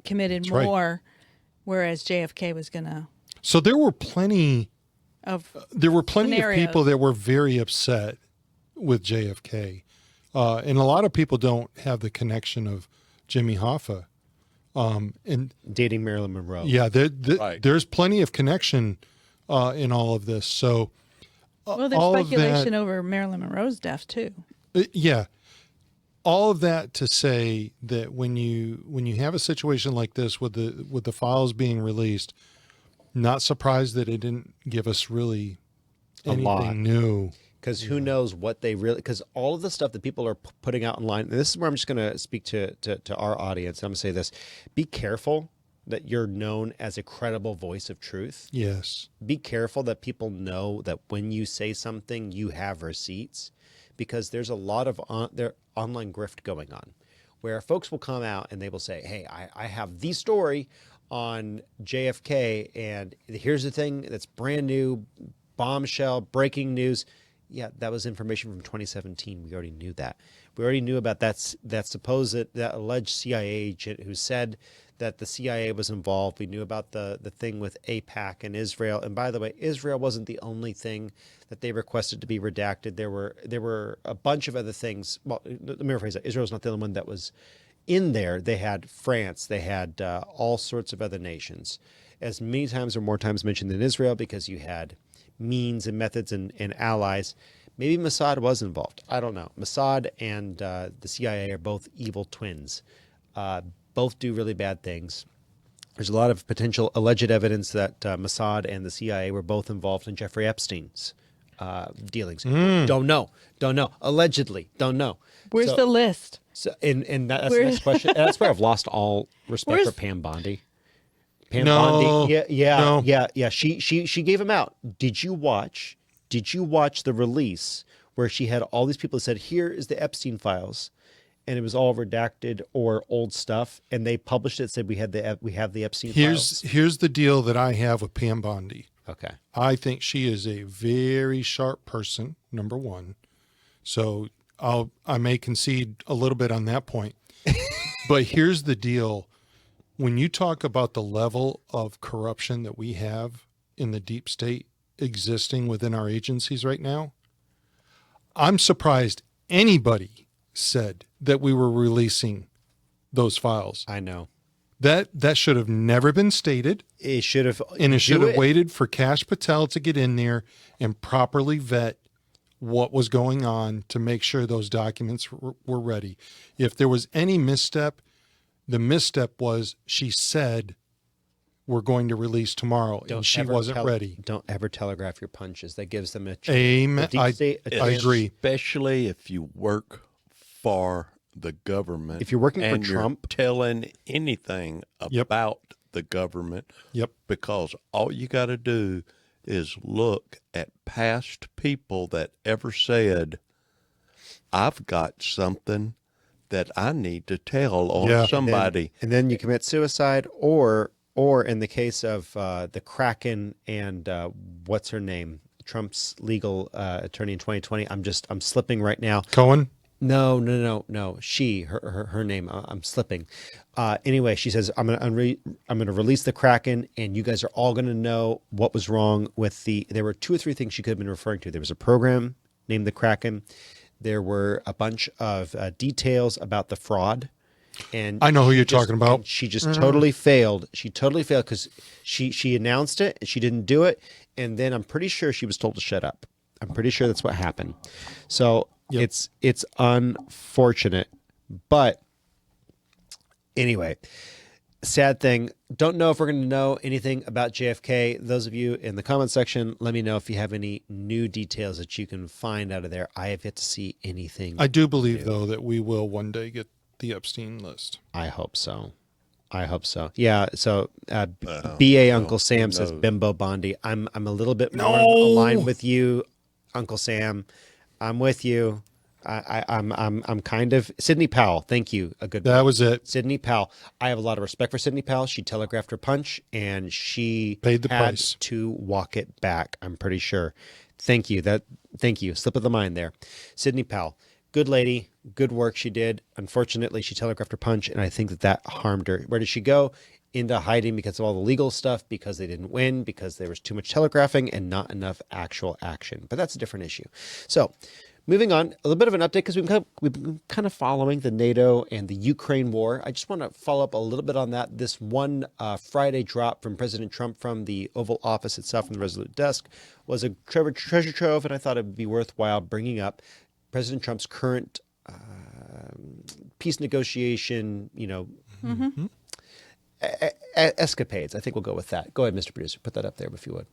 committed
That's
more,
right.
Whereas JFK was going to...
So there were plenty...
of
people that were very upset with JFK. And a lot of people don't have the connection of Jimmy Hoffa. And
dating Marilyn Monroe.
Yeah,
Right.
There's plenty of connection in all of this. So
well, there's speculation over Marilyn Monroe's death too.
Yeah. All of that to say that when you have a situation like this with the files being released, not surprised that it didn't give us really anything new.
Because who knows what they really, because all of the stuff that people are putting out online, and this is where I'm just going to speak to our audience. I'm going to say this: be careful that you're known as a credible voice of truth.
Yes.
Be careful that people know that when you say something, you have receipts, because there's a lot of their online grift going on, where folks will come out and they will say, "Hey, I have the story on JFK, and here's the thing that's brand new, bombshell, breaking news." Yeah, that was information from 2017. We already knew that. We already knew about that supposed, that alleged CIA agent who said that the CIA was involved. We knew about the thing with AIPAC and Israel. And by the way, Israel wasn't the only thing that they requested to be redacted. There were a bunch of other things. Well, let me rephrase that. Israel's not the only one that was in there. They had France. They had all sorts of other nations, as many times or more times mentioned than Israel, because you had means and methods and allies. Maybe Mossad was involved. I don't know. Mossad and the CIA are both evil twins. Both do really bad things. There's a lot of potential alleged evidence that Mossad and the CIA were both involved in Jeffrey Epstein's dealings. Don't know. Allegedly, don't know.
Where's the list?
So, and that's the next question. That's where I've lost all respect for Pam Bondi. Bondi, yeah. She gave him out. Did you watch the release where she had all these people that said, "Here is the Epstein files," and it was all redacted or old stuff, and they published it, said we have the Epstein files.
Here's the deal that I have with Pam Bondi.
Okay.
I think she is a very sharp person, number one. So I may concede a little bit on that point. But here's the deal. When you talk about the level of corruption that we have in the deep state existing within our agencies right now, I'm surprised anybody said that we were releasing those files.
I know.
That should have never been stated.
It should have.
And it should have waited for Kash Patel to get in there and properly vet what was going on to make sure those documents were ready. If there was any misstep, the misstep was she said we're going to release tomorrow, and she wasn't ready.
Don't ever telegraph your punches. That gives them a chance.
Amen. I agree.
Especially if you work for the government.
If you're working for
and
Trump,
you're telling anything about the government.
Yep.
Because all you got to do is look at past people that ever said, "I've got something that I need to tell on somebody."
and then you commit suicide, or in the case of the Kraken and what's her name, Trump's legal attorney in 2020. I'm slipping right now.
Cohen?
No. She, her name. I'm slipping. Anyway, she says, I'm gonna release the Kraken, and you guys are all gonna know what was wrong with there were 2 or 3 things she could have been referring to. There was a program named the Kraken. There were a bunch of details about the fraud. And
I know who you're talking about.
She just totally failed. She totally failed because she announced it and she didn't do it. And then I'm pretty sure she was told to shut up. I'm pretty sure that's what happened. So it's unfortunate. But anyway, sad thing. Don't know if we're going to know anything about JFK. Those of you in the comment section, let me know if you have any new details that you can find out of there. I have yet to see anything.
I do believe, though, that we will one day get the Epstein list.
I hope so. Yeah. So BA Uncle Sam says Bimbo Bondi. I'm a little bit more aligned with you, Uncle Sam. I'm with you. I'm kind of Sidney Powell. Thank you.
That was it.
Sidney Powell. I have a lot of respect for Sidney Powell. She telegraphed her punch and she
paid the
had
price
to walk it back. I'm pretty sure. Thank you. Thank you. Slip of the mind there. Sidney Powell. Good lady, good work she did. Unfortunately, she telegraphed her punch, and I think that harmed her. Where did she go? Into hiding because of all the legal stuff, because they didn't win, because there was too much telegraphing and not enough actual action. But that's a different issue. So moving on, a little bit of an update, because we've been kind of following the NATO and the Ukraine war. I just want to follow up a little bit on that. This one Friday drop from President Trump from the Oval Office itself, from the Resolute Desk, was a treasure trove, and I thought it would be worthwhile bringing up President Trump's current peace negotiation, escapades. I think we'll go with that. Go ahead, Mr. Producer. Put that up there if you would.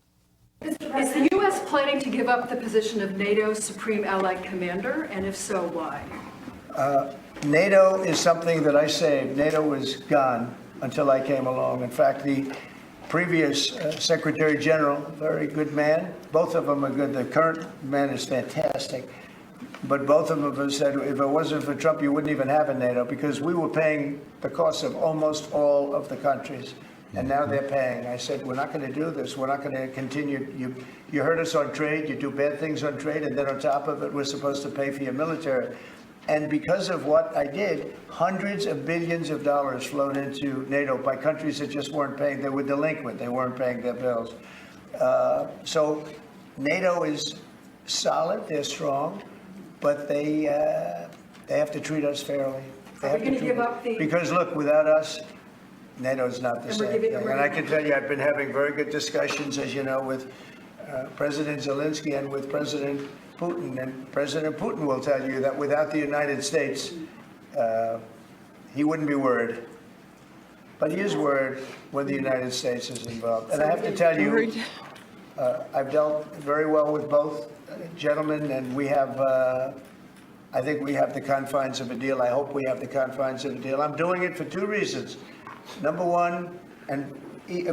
Is the U.S. planning planning to give up the position of NATO's Supreme Allied Commander? And if so, why?
NATO is something that I saved. NATO was gone until I came along. In fact, the previous Secretary General, very good man, both of them are good. The current man is fantastic. But both of them have said, if it wasn't for Trump, you wouldn't even have a NATO, because we were paying the cost of almost all of the countries. And now they're paying. I said, we're not going to do this. We're not going to continue. You hurt us on trade. You do bad things on trade. And then on top of it, we're supposed to pay for your military. And because of what I did, hundreds of billions of dollars flowed into NATO by countries that just weren't paying. They were delinquent. They weren't paying their bills. So NATO is solid. They're strong. But they have to treat us fairly. They have to
give up the...
Because, look, without us, NATO's not the same thing. And I can tell you, I've been having very good discussions, as you know, with President Zelensky and with President Putin. And President Putin will tell you that without the United States, he wouldn't be worried. But he is worried when the United States is involved. And I have to tell you, I've dealt very well with both gentlemen, and we have, I think we have the confines of a deal. I hope we have the confines of a deal. I'm doing it for two reasons. Number one, and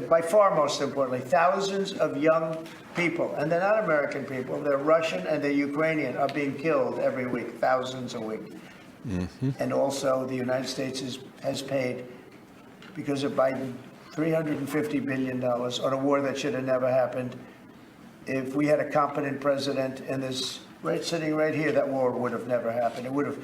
by far most importantly, thousands of young people, and they're not American people, they're Russian and they're Ukrainian, are being killed every week, thousands a week. Mm-hmm. And also the United States has paid, because of Biden, $350 billion on a war that should have never happened. If we had a competent president and this sitting right here, that war would have never happened. It would have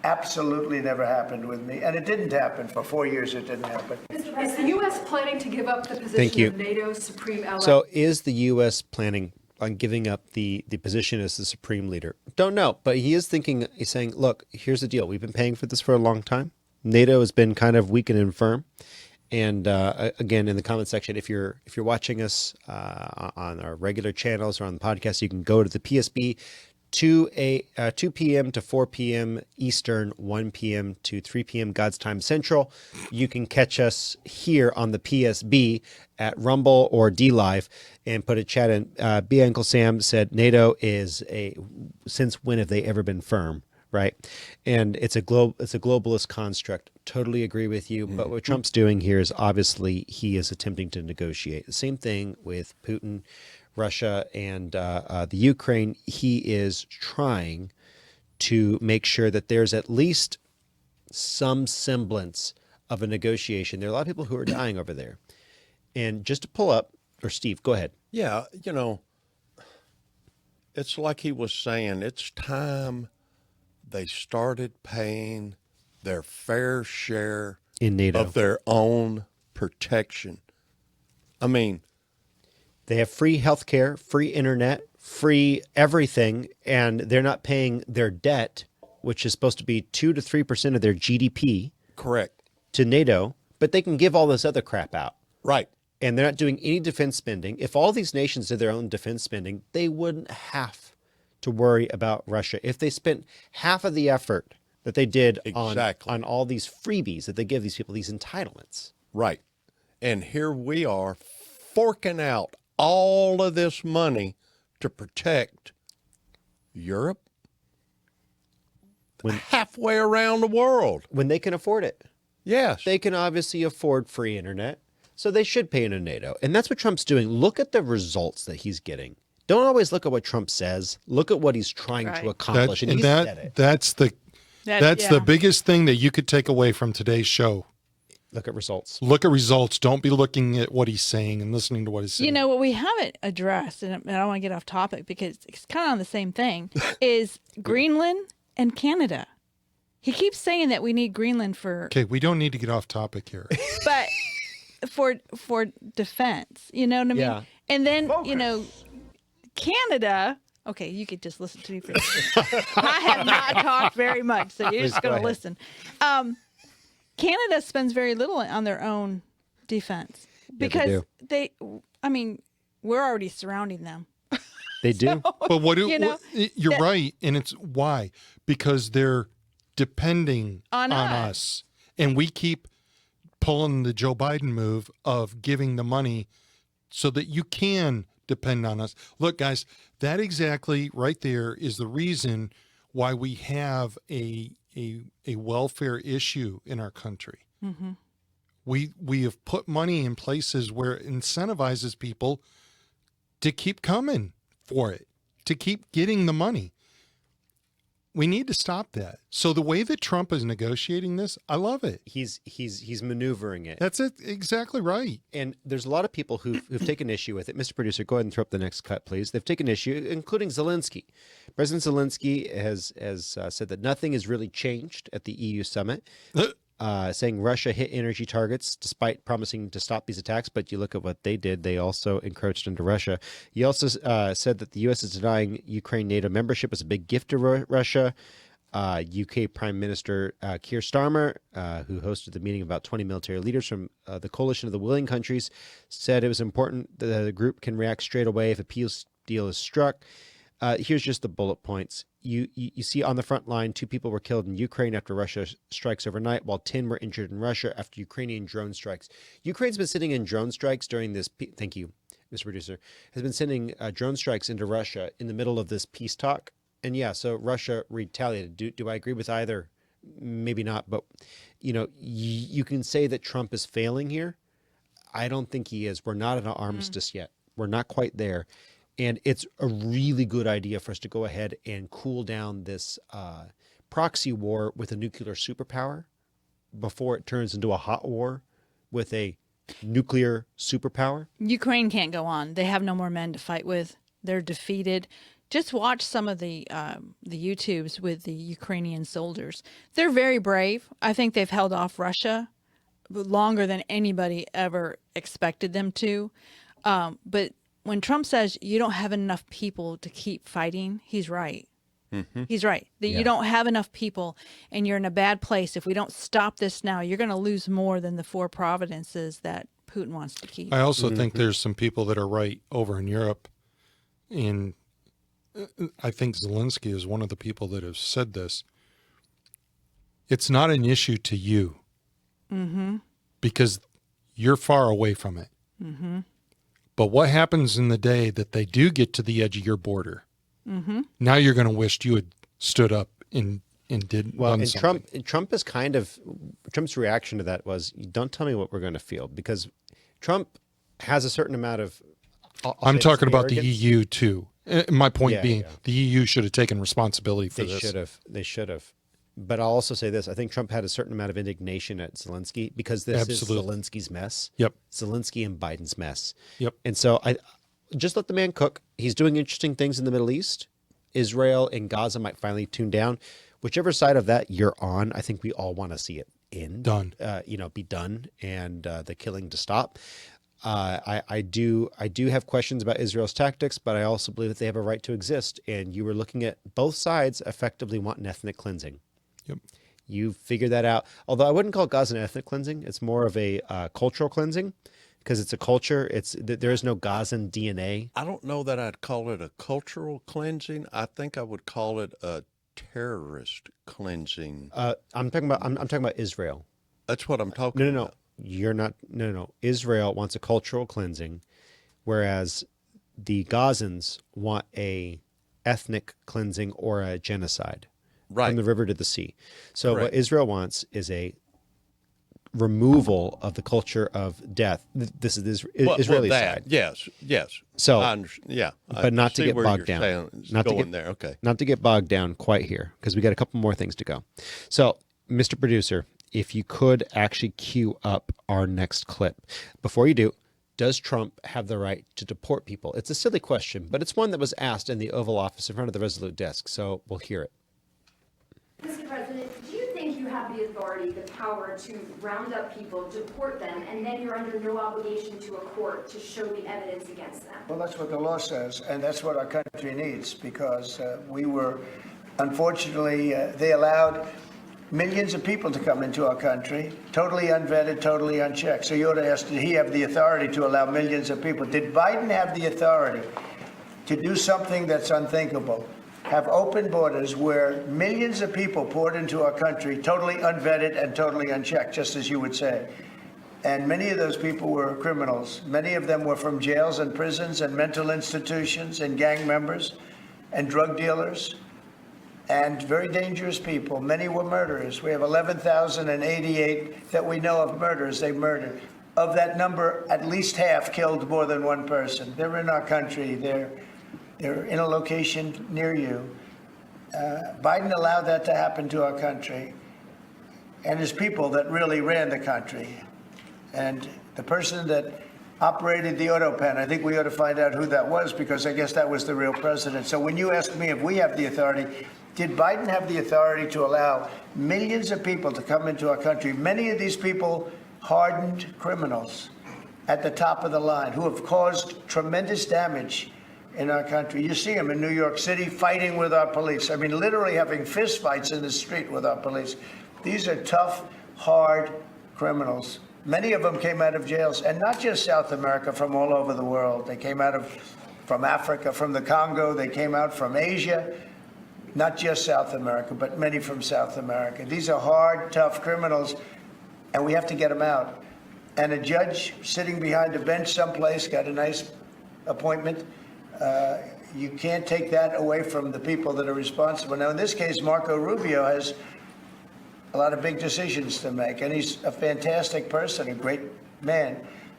absolutely never happened with me. And it didn't happen. For 4 years, it didn't happen.
Is the U.S. planning to give up the position of NATO's Supreme Allied?
So is the U.S. planning on giving up the position as the supreme leader? Don't know. But he is thinking, he's saying, look, here's the deal. We've been paying for this for a long time. NATO has been kind of weak and infirm. And again, in the comment section, if you're watching us on our regular channels or on the podcast, you can go to the PSB 2 p.m. to 4 p.m. Eastern, 1 p.m. to 3 p.m. God's Time Central. You can catch us here on the PSB at Rumble or DLive and put a chat in. B. Uncle Sam said NATO is since when have they ever been firm? Right. And it's a globalist construct. Totally agree with you. But what Trump's doing here is obviously he is attempting to negotiate. The same thing with Putin, Russia, and the Ukraine. He is trying to make sure that there's at least some semblance of a negotiation. There are a lot of people who are dying over there. And just to pull up, or Steve, go ahead.
Yeah, it's like he was saying, it's time they started paying their fair share
in NATO
of their own protection. I mean,
they have free healthcare, free internet, free everything, and they're not paying their debt, which is supposed to be 2 to 3% of their GDP.
Correct.
To NATO, but they can give all this other crap out.
Right.
And they're not doing any defense spending. If all these nations did their own defense spending, they wouldn't have to worry about Russia. If they spent half of the effort that they did on all these freebies that they give these people, these entitlements.
Right. And here we are forking out all of this money to protect Europe, halfway around the world.
When they can afford it.
Yes.
They can obviously afford free internet, so they should pay into NATO. And that's what Trump's doing. Look at the results that he's getting. Don't always look at what Trump says. Look at what he's trying to accomplish. And he said it.
That's the biggest thing that you could take away from today's show.
Look at results.
Look at results. Don't be looking at what he's saying and listening to what he's saying.
You know, what we haven't addressed, and I don't want to get off topic because it's kind of on the same thing, is Greenland and Canada. He keeps saying that we need Greenland for...
Okay, we don't need to get off topic here.
But for defense, you know what I mean? Yeah. And then, Canada... Okay, you could just listen to me for a second. I have not talked very much, so you're just going to listen. Canada spends very little on their own defense because we're already surrounding them.
They do.
But you're right. And it's why? Because they're depending on us. And we keep pulling the Joe Biden move of giving the money so that you can depend on us. Look, guys, that exactly right there is the reason why we have a welfare issue in our country.
Mm-hmm.
We have put money in places where it incentivizes people to keep coming for it, to keep getting the money. We need to stop that. So the way that Trump is negotiating this, I love it.
He's maneuvering it.
That's it. Exactly right.
And there's a lot of people who've taken issue with it. Mr. Producer, go ahead and throw up the next cut, please. They've taken issue, including Zelensky. President Zelensky has said that nothing has really changed at the EU summit, saying Russia hit energy targets despite promising to stop these attacks. But you look at what they did. They also encroached into Russia. He also said that the U.S. is denying Ukraine NATO membership as a big gift to Russia. UK Prime Minister Keir Starmer, who hosted the meeting of about 20 military leaders from the coalition of the willing countries, said it was important that the group can react straight away if a peace deal is struck. Here's just the bullet points. You see on the front line, 2 people were killed in Ukraine after Russia strikes overnight, while 10 were injured in Russia after Ukrainian drone strikes. Ukraine's been sitting in drone strikes during this. Thank you, Mr. Producer. Has been sending drone strikes into Russia in the middle of this peace talk. And yeah, so Russia retaliated. Do I agree with either? Maybe not. But, you can say that Trump is failing here. I don't think he is. We're not at an armistice yet. We're not quite there. And it's a really good idea for us to go ahead and cool down this proxy war with a nuclear superpower before it turns into a hot war with a nuclear superpower.
Ukraine can't go on. They have no more men to fight with. They're defeated. Just watch some of the YouTubes with the Ukrainian soldiers. They're very brave. I think they've held off Russia longer than anybody ever expected them to. But when Trump says you don't have enough people to keep fighting, he's right. Mm-hmm. He's right. You don't have enough people and you're in a bad place. If we don't stop this now, you're going to lose more than the 4 provinces that Putin wants to keep.
I also think there's some people that are right over in Europe. And I think Zelensky is one of the people that have said this. It's not an issue to you because you're far away from it. Mm-hmm. But what happens in the day that they do get to the edge of your border? Mm-hmm. Now you're going to wish you had stood up and did
well. And
something.
Trump's reaction to that was, "Don't tell me what we're going to feel," because Trump has a certain amount of.
I'm talking about the EU too. My point being,
yeah.
the EU should have taken responsibility for this.
They should have. But I'll also say this. I think Trump had a certain amount of indignation at Zelensky because this is Zelensky's mess.
Yep.
Zelensky and Biden's mess.
Yep.
And so I just let the man cook. He's doing interesting things in the Middle East. Israel and Gaza might finally tune down. Whichever side of that you're on, I think we all want to see it
done.
Be done and the killing to stop. I do have questions about Israel's tactics, but I also believe that they have a right to exist. And you were looking at both sides effectively want an ethnic cleansing.
Yep.
You figured that out. Although I wouldn't call Gaza an ethnic cleansing. It's more of a cultural cleansing because it's a culture. There is no Gazan DNA.
I don't know that I'd call it a cultural cleansing. I think I would call it a terrorist cleansing.
I'm talking about Israel.
That's what I'm talking about.
No. You're not. No. Israel wants a cultural cleansing, whereas the Gazans want a ethnic cleansing or a genocide.
Right.
From the river to the sea. So
Correct.
What Israel wants is a removal of the culture of death. This is the Israeli side.
Yes.
So,
but
not to get bogged down. Not to get bogged down quite here, because we got a couple more things to go. So, Mr. Producer, if you could actually queue up our next clip. Before you do, does Trump have the right to deport people? It's a silly question, but it's one that was asked in the Oval Office in front of the Resolute desk. So we'll hear it.
Mr. President, do you think you have the authority, the power to round up people, deport them, and then you're under no obligation to a court to show the evidence against them?
Well, that's what the law says, and that's what our country needs, because unfortunately, they allowed millions of people to come into our country, totally unvetted, totally unchecked. So you ought to ask, did he have the authority to allow millions of people? Did Biden have the authority to do something that's unthinkable? Have open borders where millions of people poured into our country, totally unvetted and totally unchecked, just as you would say. And many of those people were criminals. Many of them were from jails and prisons and mental institutions and gang members and drug dealers and very dangerous people. Many were murderers. We have 11,088 that we know of murderers they murdered. Of that number, at least half killed more than one person. They're in our country. They're in a location near you. Biden allowed that to happen to our country. And his people that really ran the country. And the person that operated the auto pen, I think we ought to find out who that was, because I guess that was the real president. So when you ask me if we have the authority, did Biden have the authority to allow millions of people to come into our country? Many of these people hardened criminals at the top of the line who have caused tremendous damage in our country. You see them in New York City fighting with our police. I mean, literally having fist fights in the street with our police. These are tough, hard criminals. Many of them came out of jails, and not just South America, from all over the world. They came out from Africa, from the Congo. They came out from Asia, not just South America, but many from South America. These are hard, tough criminals, and we have to get them out. And a judge sitting behind a bench someplace got a nice appointment. You can't take that away from the people that are responsible. Now, in this case, Marco Rubio has a lot of big decisions to make, and he's a fantastic person, a great man.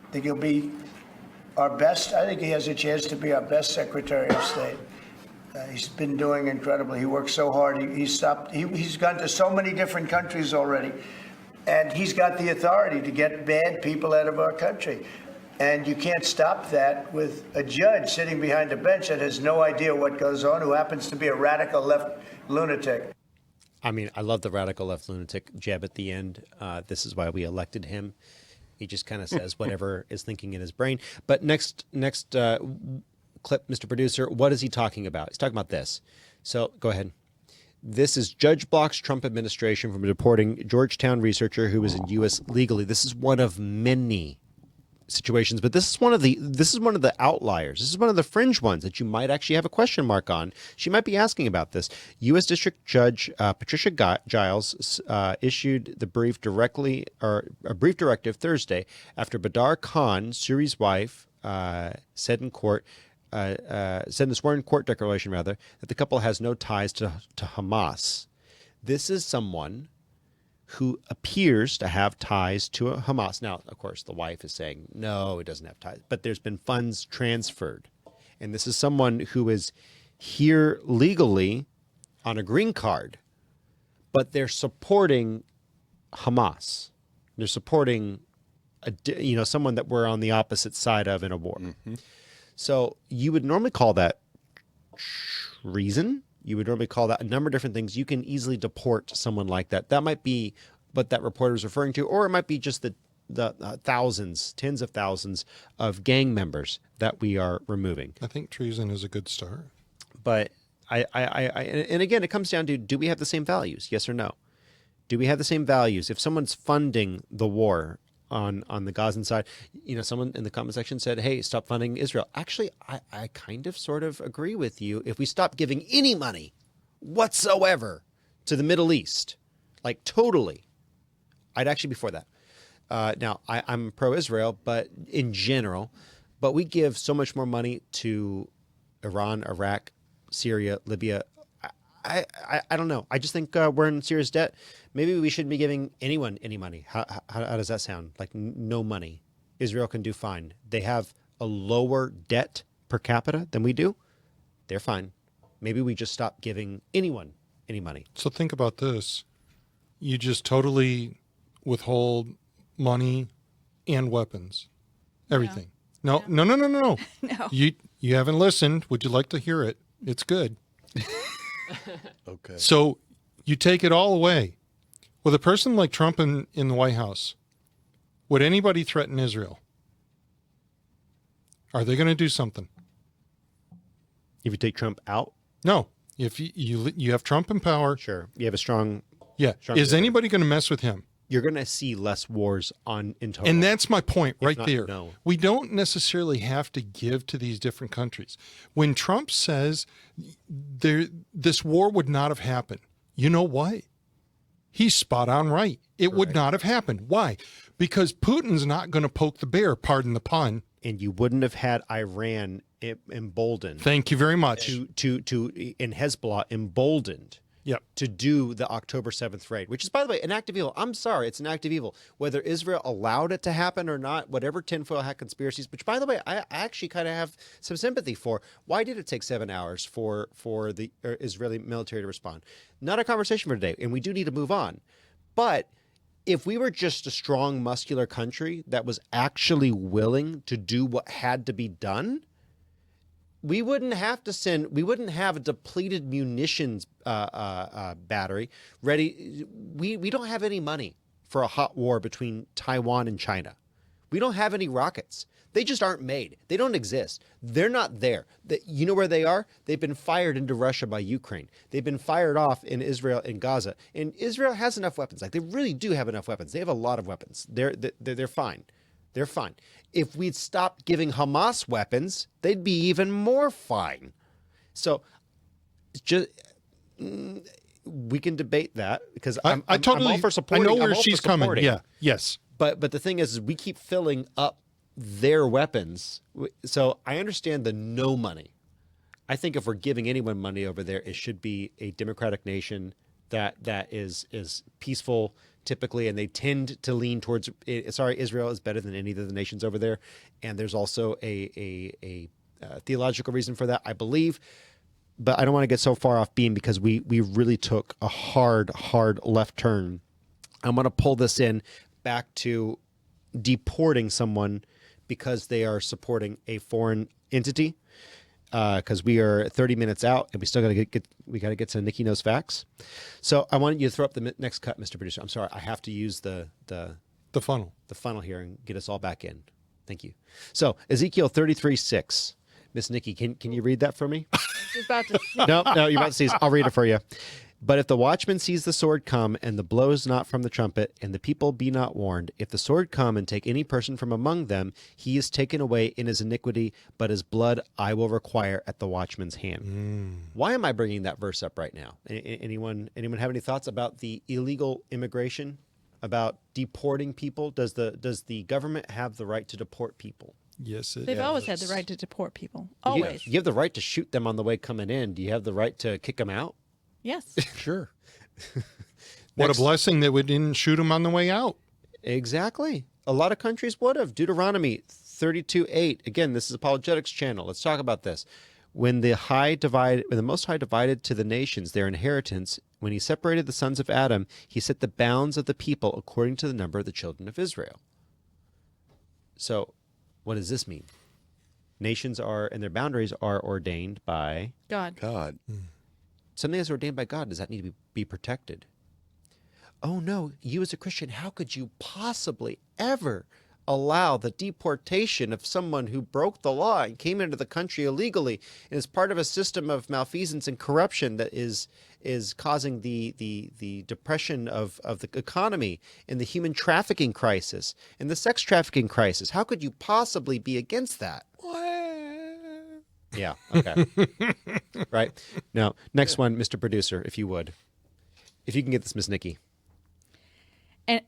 I think he'll be our best. I think he has a chance to be our best Secretary of State. He's been doing incredibly. He works so hard. He's gone to so many different countries already, and he's got the authority to get bad people out of our country. And you can't stop that with a judge sitting behind a bench that has no idea what goes on, who happens to be a radical left lunatic.
I mean, I love the radical left lunatic jab at the end. This is why we elected him. He just kind of says whatever is thinking in his brain. But next clip, Mr. Producer, what is he talking about? He's talking about this. So go ahead. This is Judge blocks Trump administration from deporting Georgetown researcher who was in U.S. legally. This is one of many situations, but this is one of the outliers. This is one of the fringe ones that you might actually have a question mark on. She might be asking about this. U.S. District Judge Patricia Giles issued the brief a brief directive Thursday after Badar Khan, Suri's wife, said in a sworn court declaration that the couple has no ties to Hamas. This is someone who appears to have ties to Hamas. Now, of course, the wife is saying, no, it doesn't have ties, but there's been funds transferred. And this is someone who is here legally on a green card, but they're supporting Hamas. They're supporting someone that we're on the opposite side of in a war. Mm-hmm. So you would normally call that treason. You would normally call that a number of different things. You can easily deport someone like that. That might be what that reporter is referring to, or it might be just the thousands, tens of thousands of gang members that we are removing.
I think treason is a good start.
But and again, it comes down to, do we have the same values? Yes or no? Do we have the same values? If someone's funding the war on the Gazan side, someone in the comment section said, hey, stop funding Israel. Actually, I kind of sort of agree with you. If we stop giving any money whatsoever to the Middle East, like totally, I'd actually be for that. Now, I'm pro-Israel, but in general, but we give so much more money to Iran, Iraq, Syria, Libya. I don't know. I just think we're in serious debt. Maybe we shouldn't be giving anyone any money. How does that sound? Like no money. Israel can do fine. They have a lower debt per capita than we do. They're fine. Maybe we just stop giving anyone any money.
So think about this. You just totally withhold money and weapons. Everything. No. No. You haven't listened. Would you like to hear it? It's good.
Okay.
So you take it all away. With a person like Trump in the White House, would anybody threaten Israel? Are they going to do something?
If you take Trump out?
No. If you have Trump in power.
Sure. You have a strong...
Yeah. Is anybody going to mess with him?
You're going to see less wars in total.
And that's my point right there.
No.
We don't necessarily have to give to these different countries. When Trump says this war would not have happened, you know what? He's spot on right. It would not have happened. Why? Because Putin's not going to poke the bear, pardon the pun.
And you wouldn't have had Iran emboldened.
Thank you very much.
And Hezbollah emboldened.
Yep.
To do the October 7th raid, which is, by the way, an act of evil. I'm sorry, it's an act of evil. Whether Israel allowed it to happen or not, whatever tinfoil hat conspiracies, which, by the way, I actually kind of have some sympathy for. Why did it take 7 hours for the Israeli military to respond? Not a conversation for today, and we do need to move on. But if we were just a strong, muscular country that was actually willing to do what had to be done, we wouldn't have a depleted munitions battery ready. We don't have any money for a hot war between Taiwan and China. We don't have any rockets. They just aren't made. They don't exist. They're not there. You know where they are? They've been fired into Russia by Ukraine. They've been fired off in Israel and Gaza. And Israel has enough weapons. Like, they really do have enough weapons. They have a lot of weapons. They're fine. They're fine. If we'd stopped giving Hamas weapons, they'd be even more fine. So, just we can debate that, because I'm all for supporting.
I know where she's coming. Yeah. Yes.
But the thing is we keep filling up their weapons. So I understand the no money. I think if we're giving anyone money over there, it should be a democratic nation that is peaceful typically, and they tend to lean towards. Israel is better than any of the nations over there, and there's also a theological reason for that, I believe. But I don't want to get so far off beam, because we really took a hard left turn. I'm going to pull this in back to deporting someone because they are supporting a foreign entity. Because we are 30 minutes out, and we still got to get to Nicki Knows Facts. So I want you to throw up the next cut, Mr. Producer. I'm sorry, I have to use the funnel here and get us all back in. Thank you. So Ezekiel 33:6. Miss Nicki, can you read that for me?
Just about to.
No, you're about to see. I'll read it for you. But if the watchman sees the sword come, and the blows not from the trumpet, and the people be not warned, if the sword come and take any person from among them, he is taken away in his iniquity, but his blood I will require at the watchman's hand. Why am I bringing that verse up right now? Anyone have any thoughts about the illegal immigration, about deporting people? Does the government have the right to deport people?
Yes,
They've always had the right to deport people. Always.
You have the right to shoot them on the way coming in. Do you have the right to kick them out?
Yes.
Sure. What a blessing that we didn't shoot him on the way out.
Exactly. A lot of countries would have. Deuteronomy 32:8. Again, this is Apologetics channel. Let's talk about this. When the Most High divided to the nations their inheritance, when he separated the sons of Adam, he set the bounds of the people according to the number of the children of Israel. So, what does this mean? Nations are, and their boundaries are ordained by
God.
Something that's ordained by God, does that need to be protected? Oh no, you as a Christian, how could you possibly ever allow the deportation of someone who broke the law and came into the country illegally and is part of a system of malfeasance and corruption that is causing the depression of the economy and the human trafficking crisis and the sex trafficking crisis? How could you possibly be against that? Yeah, okay. Right. Now, next one, Mr. Producer, if you would. If you can get this, Miss Nicki.
And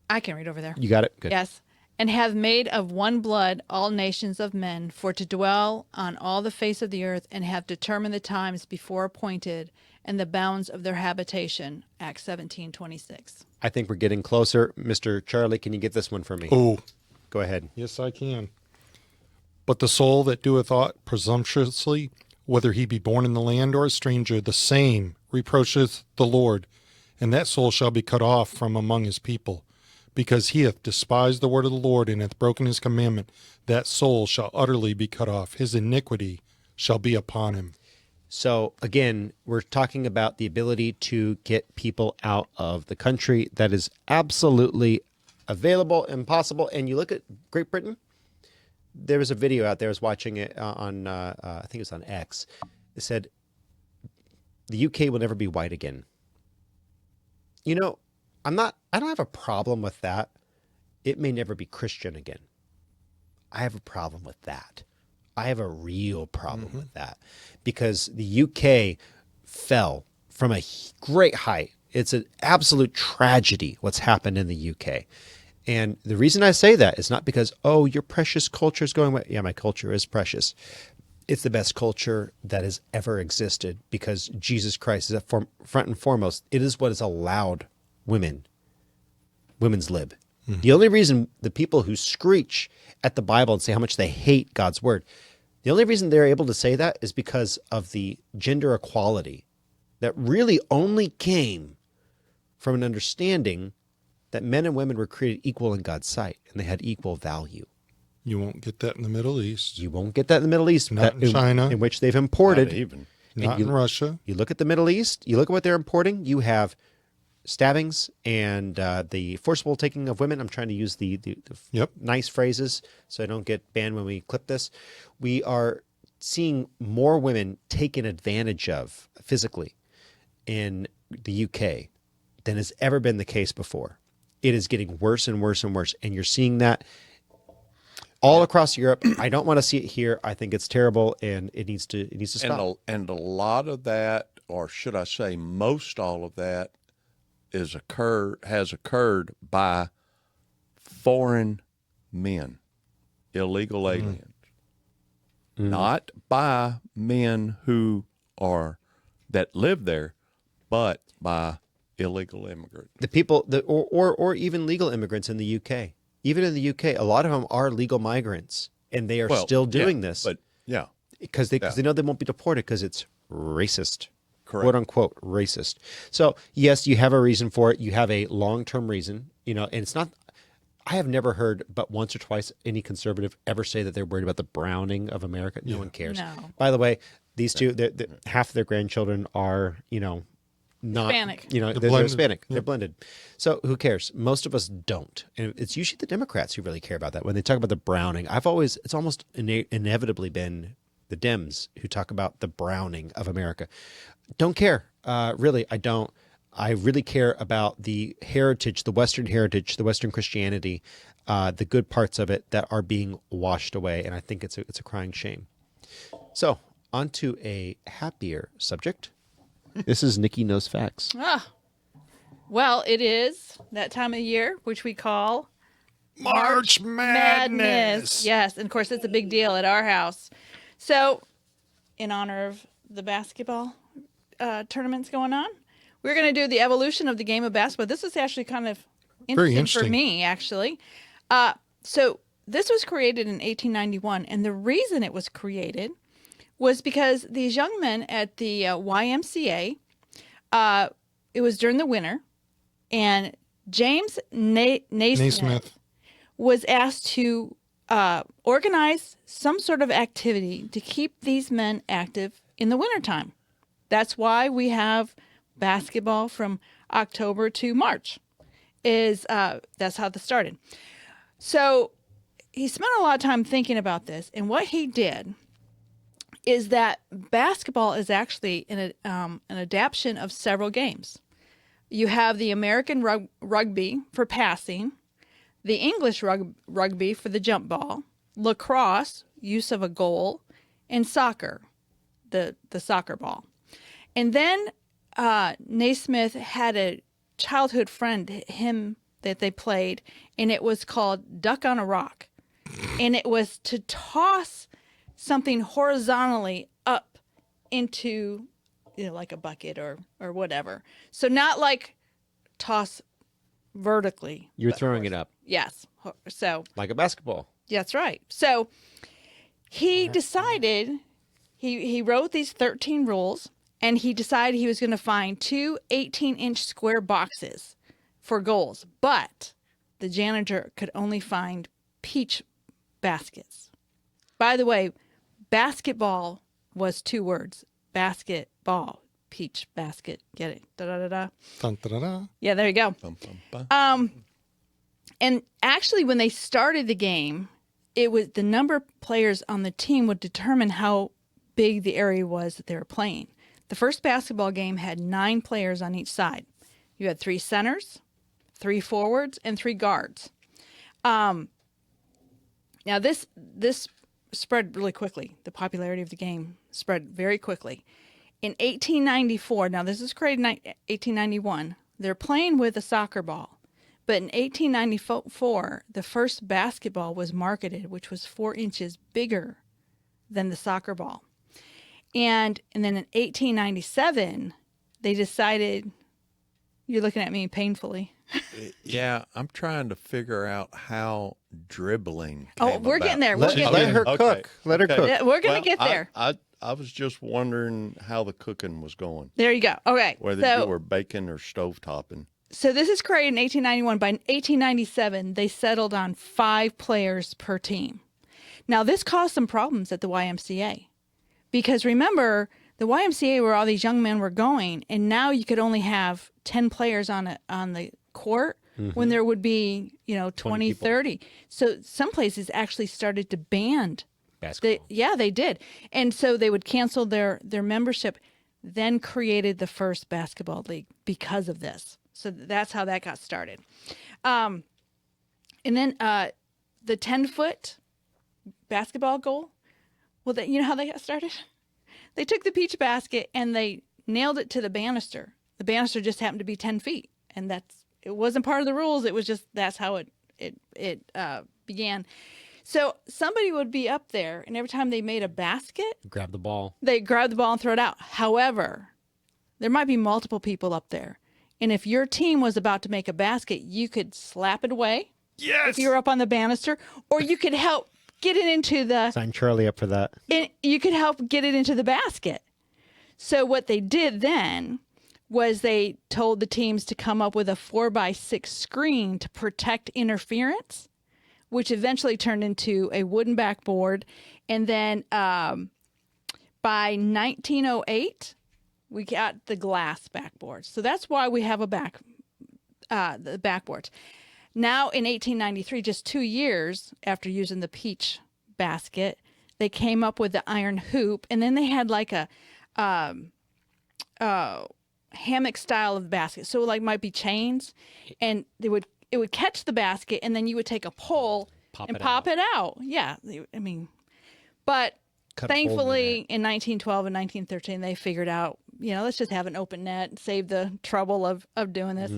I can read over there.
You got it? Good.
Yes. And have made of one blood all nations of men, for to dwell on all the face of the earth, and have determined the times before appointed, and the bounds of their habitation. Acts 17:26.
I think we're getting closer. Mr. Charlie, can you get this one for me?
Oh.
Go ahead.
Yes, I can. But the soul that doeth aught presumptuously, whether he be born in the land or a stranger, the same reproacheth the Lord, and that soul shall be cut off from among his people. Because he hath despised the word of the Lord, and hath broken his commandment, that soul shall utterly be cut off. His iniquity shall be upon him.
So, again, we're talking about the ability to get people out of the country. That is absolutely available and possible. And you look at Great Britain. There was a video out there. I was watching it on, I think it was on X. It said, the UK will never be white again. You know, I don't have a problem with that. It may never be Christian again. I have a problem with that. I have a real problem with that, because the UK fell from a great height It's an absolute tragedy what's happened in the UK. And the reason I say that is not because, oh, your precious culture is going away. Yeah, my culture is precious. It's the best culture that has ever existed because Jesus Christ is at front and foremost. It is what has allowed women's lib. The only reason the people who screech at the Bible and say how much they hate God's word, the only reason they're able to say that is because of the gender equality that really only came from an understanding that men and women were created equal in God's sight and they had equal value.
You won't get that in the Middle East.
You won't get that in the Middle East,
Not in China.
in which they've imported.
Not even.
Not in Russia.
You look at the Middle East, you look at what they're importing, you have stabbings and the forcible taking of women. I'm trying to use the
Yep.
nice phrases so I don't get banned when we clip this. We are seeing more women taken advantage of physically in the UK than has ever been the case before. It is getting worse and worse and worse. And you're seeing that all across Europe. I don't want to see it here. I think it's terrible and it needs to stop.
And a lot of that, or should I say most all of that, has occurred by foreign men, illegal aliens, not by men that live there, but by illegal immigrants.
The people that or even legal immigrants in the UK. Even in the UK, a lot of them are legal migrants and they are still doing this.
But yeah,
because they know they won't be deported because it's racist.
Correct.
Quote unquote racist. So yes, you have a reason for it. You have a long-term reason, and it's not, I have never heard but once or twice any conservative ever say that they're worried about the browning of America. No one cares.
No.
By the way, these two, half of their grandchildren are, not
Hispanic.
they're
blended.
Hispanic.
Yep.
They're blended. So who cares? Most of us don't. And it's usually the Democrats who really care about that. When they talk about the browning, it's almost inevitably been the Dems who talk about the browning of America. Don't care. Really, I don't. I really care about the heritage, the Western heritage, the Western Christianity, the good parts of it that are being washed away. And I think it's a crying shame. So on to a happier subject. This is Nicki Knows Facts.
Well, it is that time of year, which we call
March Madness.
Yes, and of course, it's a big deal at our house. So, in honor of the basketball tournaments going on, we're going to do the evolution of the game of basketball. This is actually kind of
Very
interesting for
interesting.
me, actually. So, this was created in 1891, and the reason it was created was because these young men at the YMCA, it was during the winter, and James Naismith was asked to organize some sort of activity to keep these men active in the wintertime. That's why we have basketball from October to March. That's how this started. So he spent a lot of time thinking about this, and what he did is that basketball is actually an adaptation of several games. You have the American rugby for passing, the English rugby for the jump ball, lacrosse, use of a goal, and soccer, the soccer ball. And then Naismith had a childhood friend, him that they played, and it was called Duck on a Rock. And it was to toss something horizontally up into, like a bucket or whatever. So not like toss vertically.
You're
but
throwing it up
Yes. So
like a basketball.
that's right. So he decided, he wrote these 13 rules, and he decided he was going to find two 18-inch square boxes for goals. But the janitor could only find peach baskets. By the way, basketball was 2 words. Basketball. Peach basket. Get it? Da-da-da-da.
Dun, da, da, da.
Yeah, there you go.
Bum, bum, bum.
And actually, when they started the game, it was the number of players on the team would determine how big the area was that they were playing. The first basketball game had 9 players on each side. You had 3 centers, 3 forwards, and 3 guards. Now this spread really quickly. The popularity of the game spread very quickly. In 1894, now this was created in 1891, They're playing with a soccer ball. But in 1894, the first basketball was marketed, which was 4 inches bigger than the soccer ball. And then in 1897, they decided, you're looking at me painfully.
Yeah, I'm trying to figure out how dribbling.
Oh,
came
we're
about.
getting there.
Let her cook. Let her cook.
Yeah, we're going to
Well,
get there.
I was just wondering how the cooking was going,
There you go. Okay.
whether you were baking or stovetopping.
So this is created in 1891. By 1897, they settled on 5 players per team. Now, this caused some problems at the YMCA. Because remember, the YMCA where all these young men were going, and now you could only have 10 players on the court when there would be, 20
people.
30. So some places actually started to ban
Basketball.
they did. And so they would cancel their membership, then created the first basketball league because of this. So that's how that got started. And then the 10-foot basketball goal, well, you know how they got started? They took the peach basket and they nailed it to the banister. The banister just happened to be 10 feet. And it wasn't part of the rules. It was just, that's how it began. So somebody would be up there, and every time they made a basket,
Grab the ball.
they grab the ball and throw it out. However, there might be multiple people up there. And if your team was about to make a basket, you could slap it away. Yes. If you were up on the banister, or you could help get it into the
Sign Charlie up for that.
you could help get it into the basket. So what they did then was they told the teams to come up with a 4x6 screen to protect interference, which eventually turned into a wooden backboard. And then by 1908, we got the glass backboard. So that's why we have the backboards. Now in 1893, just 2 years after using the peach basket, they came up with the iron hoop, and then they had like a hammock style of basket. So like might be chains, and it would catch the basket, and then you would take a pole and pop it out. Yeah, I mean, but
Cut a hole in the
thankfully
net.
in 1912 and 1913 they figured out, let's just have an open net, save the trouble of doing this.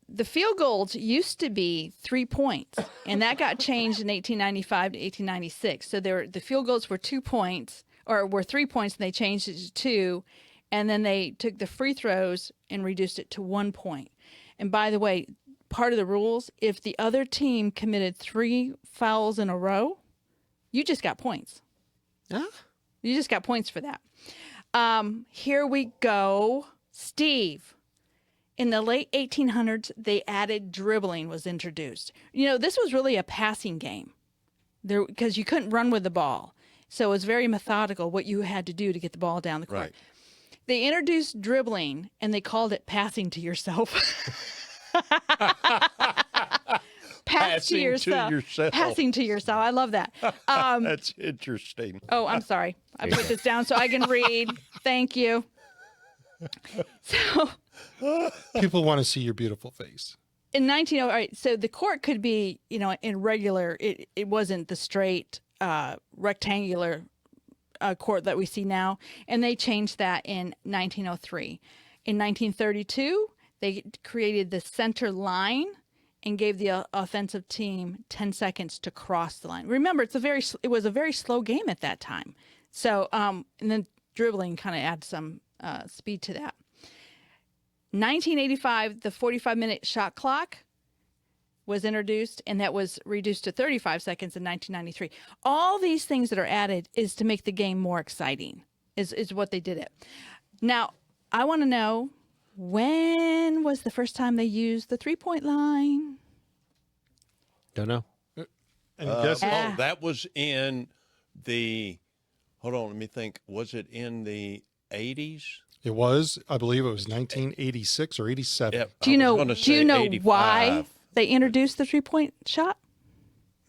The field goals used to be 3 points, and that got changed in 1895 to 1896. So the field goals were 2 points, or were 3 points, and they changed it to 2, and then they took the free throws and reduced it to 1 point. And by the way, part of the rules, if the other team committed 3 fouls in a row, you just got points.
Huh?
You just got points for that. Here we go. Steve. In the late 1800s, they added dribbling was introduced. This was really a passing game because you couldn't run with the ball. So it was very methodical what you had to do to get the ball down the court.
Right.
They introduced dribbling, and they called it passing to yourself.
Passing to yourself.
Passing to yourself. I love that.
That's interesting.
Oh, I'm sorry. I put this down so I can read. Thank you. So
People want to see your beautiful face.
in 1900, all right, so the court could be, in regular, it wasn't the straight rectangular court that we see now, and they changed that in 1903. In 1932, they created the center line and gave the offensive team 10 seconds to cross the line. Remember, it was a very slow game at that time. So, and then dribbling kind of adds some speed to that. 1985, the 45-minute shot clock was introduced, and that was reduced to 35 seconds in 1993. All these things that are added is to make the game more exciting, is what they did it. Now, I want to know, when was the first time they used the three-point line?
Don't know.
And guess what?
That was in the, hold on, let me think. Was it in the 80s?
It was, I believe it was 1986 or 87.
Yep,
Do you
I was
know
gonna say
why
85.
they introduced the three-point shot?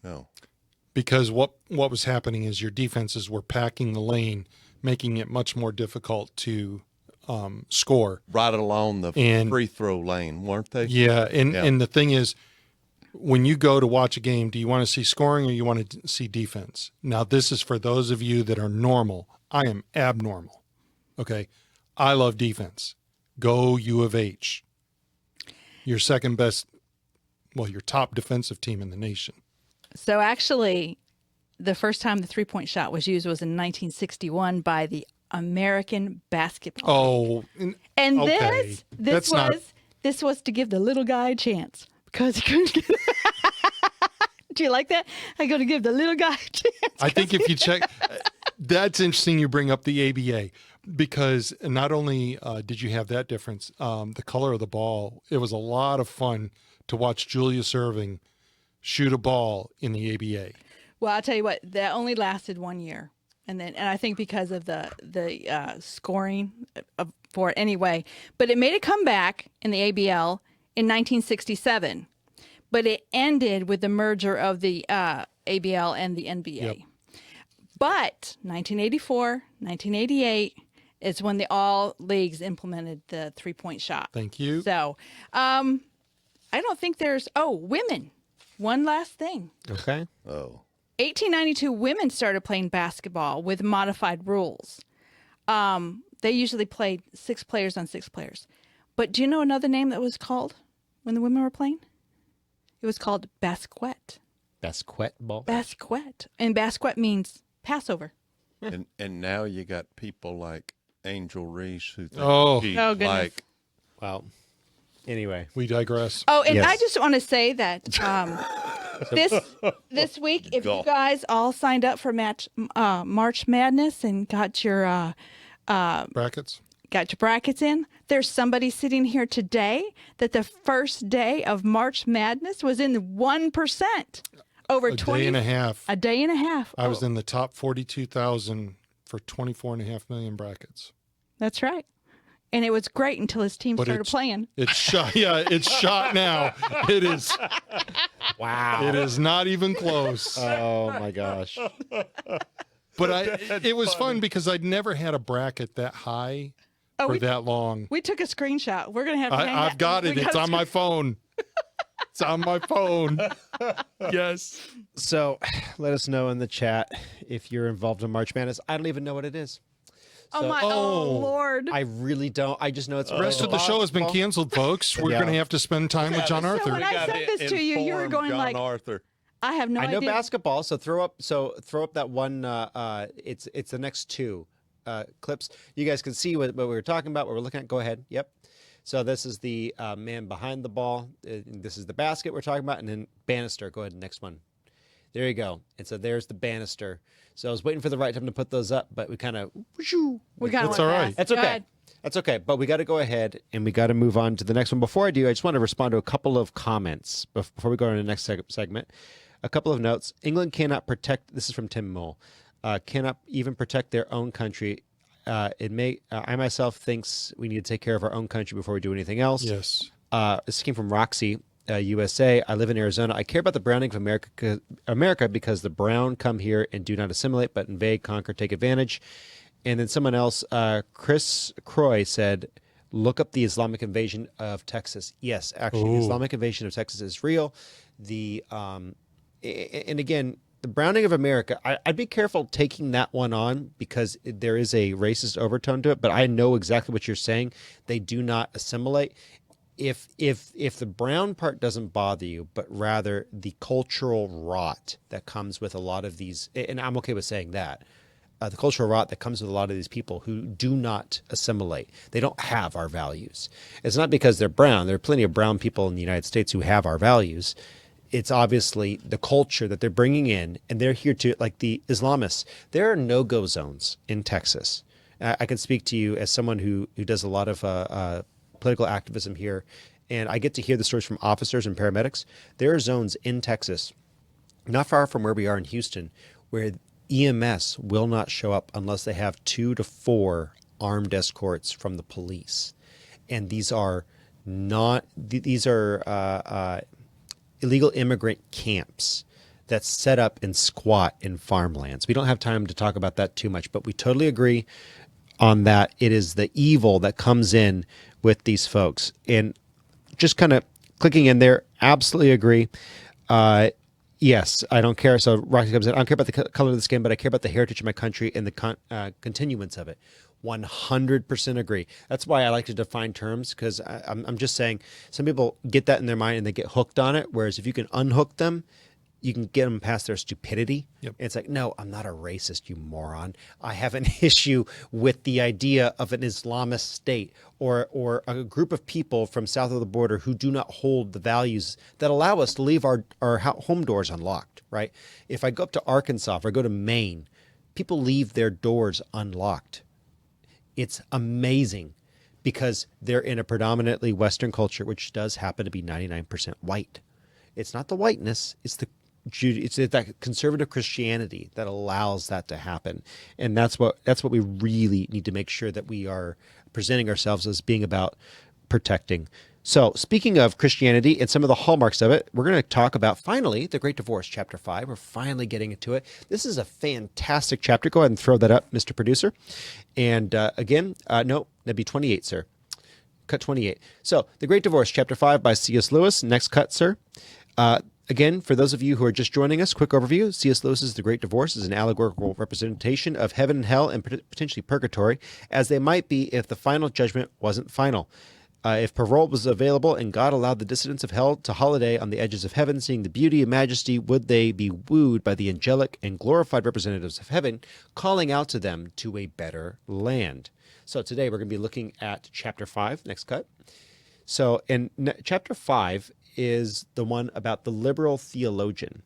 No.
Because what was happening is your defenses were packing the lane, making it much more difficult to score.
Right along the
And-
free throw lane, weren't they?
Yeah, and
Yeah.
and the thing is, when you go to watch a game, do you want to see scoring or you want to see defense? Now, this is for those of you that are normal. I am abnormal. Okay, I love defense. Go U of H. Your second best, well, your top defensive team in the nation.
So actually, the first time the three-point shot was used was in 1961 by the American Basketball League.
Oh,
And
okay.
this was to give the little guy a chance because he couldn't get it. Do you like that? I'm going to give the little guy a chance.
I think if you check, that's interesting you bring up the ABA, because not only did you have that difference, the color of the ball, it was a lot of fun to watch Julius Erving shoot a ball in the ABA.
Well, I'll tell you what, that only lasted 1 year. And I think because of the scoring for it anyway. But it made a comeback in the ABL in 1967. But it ended with the merger of the ABL and the NBA.
Yep.
But 1984, 1988 is when all leagues implemented the three-point shot.
Thank you.
So I don't think there's – women. One last thing.
Okay.
Oh.
1892, women started playing basketball with modified rules. They usually played 6 players on 6 players. But do you know another name that was called when the women were playing? It was called basquet.
Basquet ball.
Basquet. And basquet means Passover.
And now you got people like Angel Reese who think
Oh.
she's
Oh, goodness.
like
Well, anyway.
We digress.
Oh, and
Yes.
I just want to say that this week, if you guys all signed up for March Madness and got your
Brackets.
brackets in, there's somebody sitting here today that the first day of March Madness was in the 1%. Over
A day and a half.
A day and a half.
I was in the top 42,000 for 24.5 million brackets.
That's right. And it was great until his team
But
started playing.
It's shot. Yeah, it's shot now. It is.
Wow.
It is not even close.
Oh, my gosh.
But it was fun because I'd never had a bracket that high for that long.
We took a screenshot. We're going to have to hang
I've
that-
got
we
it. It's
gotta
on my phone. It's on my phone. Yes.
So let us know in the chat if you're involved in March Madness. I don't even know what it is.
Oh, Lord.
I really don't. I just know it's
The rest of the show has been canceled, folks. We're
Yeah.
going to have to spend time with John
So
Arthur.
when I
gotta
said this to you, you were
inform
going
John
like,
Arthur.
I have no
I know
idea.
basketball, so throw up that one. It's the next 2 clips. You guys can see what we were talking about. What we're looking at. Go ahead. Yep. So this is the man behind the ball. This is the basket we're talking about, and then banister. Go ahead, next one. There you go. And so there's the banister. So I was waiting for the right time to put those up, but we kind of
We got
That's all right.
That's okay. That's okay. But we got to go ahead and we got to move on to the next one. Before I do, I just want to respond to a couple of comments before we go to the next segment. A couple of notes. England cannot protect. This is from Tim Mole. Cannot even protect their own country. I myself thinks we need to take care of our own country before we do anything else.
Yes.
This came from Roxy, USA. I live in Arizona. I care about the browning of America because the brown come here and do not assimilate, but invade, conquer, take advantage. And then someone else, Chris Croy, said, look up the Islamic invasion of Texas. Yes, actually, the Islamic invasion of Texas is real. And again, the browning of America, I'd be careful taking that one on because there is a racist overtone to it, but I know exactly what you're saying. They do not assimilate. If the brown part doesn't bother you, but rather the cultural rot that comes with a lot of these, and I'm okay with saying that, the cultural rot that comes with a lot of these people who do not assimilate. They don't have our values. It's not because they're brown. There are plenty of brown people in the United States who have our values. It's obviously the culture that they're bringing in, and they're here to, like the Islamists, there are no-go zones in Texas. I can speak to you as someone who does a lot of political activism here, and I get to hear the stories from officers and paramedics. There are zones in Texas, not far from where we are in Houston, where EMS will not show up unless they have 2 to 4 armed escorts from the police. And these are illegal immigrant camps that's set up and squat in farmlands. We don't have time to talk about that too much, but we totally agree on that. It is the evil that comes in with these folks. And just kind of clicking in there, absolutely agree. Yes, I don't care. So Roxy comes in. I don't care about the color of the skin, but I care about the heritage of my country and the continuance of it. 100% agree. That's why I like to define terms, because I'm just saying some people get that in their mind and they get hooked on it. Whereas if you can unhook them, you can get them past their stupidity.
Yep.
It's like, no, I'm not a racist, you moron. I have an issue with the idea of an Islamist state or a group of people from south of the border who do not hold the values that allow us to leave our home doors unlocked, right? If I go up to Arkansas, if I go to Maine, people leave their doors unlocked. It's amazing because they're in a predominantly Western culture, which does happen to be 99% white. It's not the whiteness, it's that conservative Christianity that allows that to happen. And that's what we really need to make sure that we are presenting ourselves as being about protecting. So speaking of Christianity and some of the hallmarks of it, we're going to talk about, finally, The Great Divorce, Chapter 5. We're finally getting into it. This is a fantastic chapter. Go ahead and throw that up, Mr. Producer. And again, no, that'd be 28, sir. Cut 28. So The Great Divorce, Chapter 5 by C.S. Lewis. Next cut, sir. Again, for those of you who are just joining us, quick overview. C.S. Lewis's The Great Divorce is an allegorical representation of heaven and hell and potentially purgatory, as they might be if the final judgment wasn't final. If parole was available and God allowed the dissidents of hell to holiday on the edges of heaven, seeing the beauty and majesty, would they be wooed by the angelic and glorified representatives of heaven, calling out to them to a better land? So today we're going to be looking at Chapter 5. Next cut. So in Chapter 5 is the one about the liberal theologian,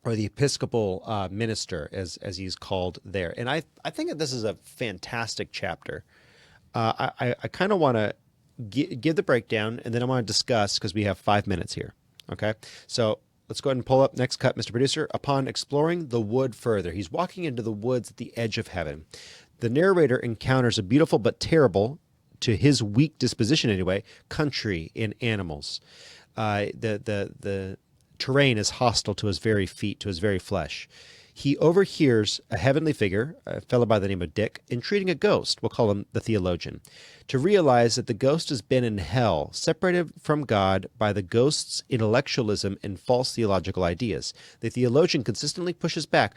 or the Episcopal minister, as he's called there. And I think that this is a fantastic chapter. I kind of want to give the breakdown, and then I want to discuss, because we have 5 minutes here. Okay, so let's go ahead and pull up next cut, Mr. Producer. Upon exploring the wood further, he's walking into the woods at the edge of heaven. The narrator encounters a beautiful but terrible, to his weak disposition anyway, country and animals. The terrain is hostile to his very feet, to his very flesh. He overhears a heavenly figure, a fellow by the name of Dick, entreating a ghost, we'll call him the theologian, to realize that the ghost has been in hell, separated from God by the ghost's intellectualism and false theological ideas. The theologian consistently pushes back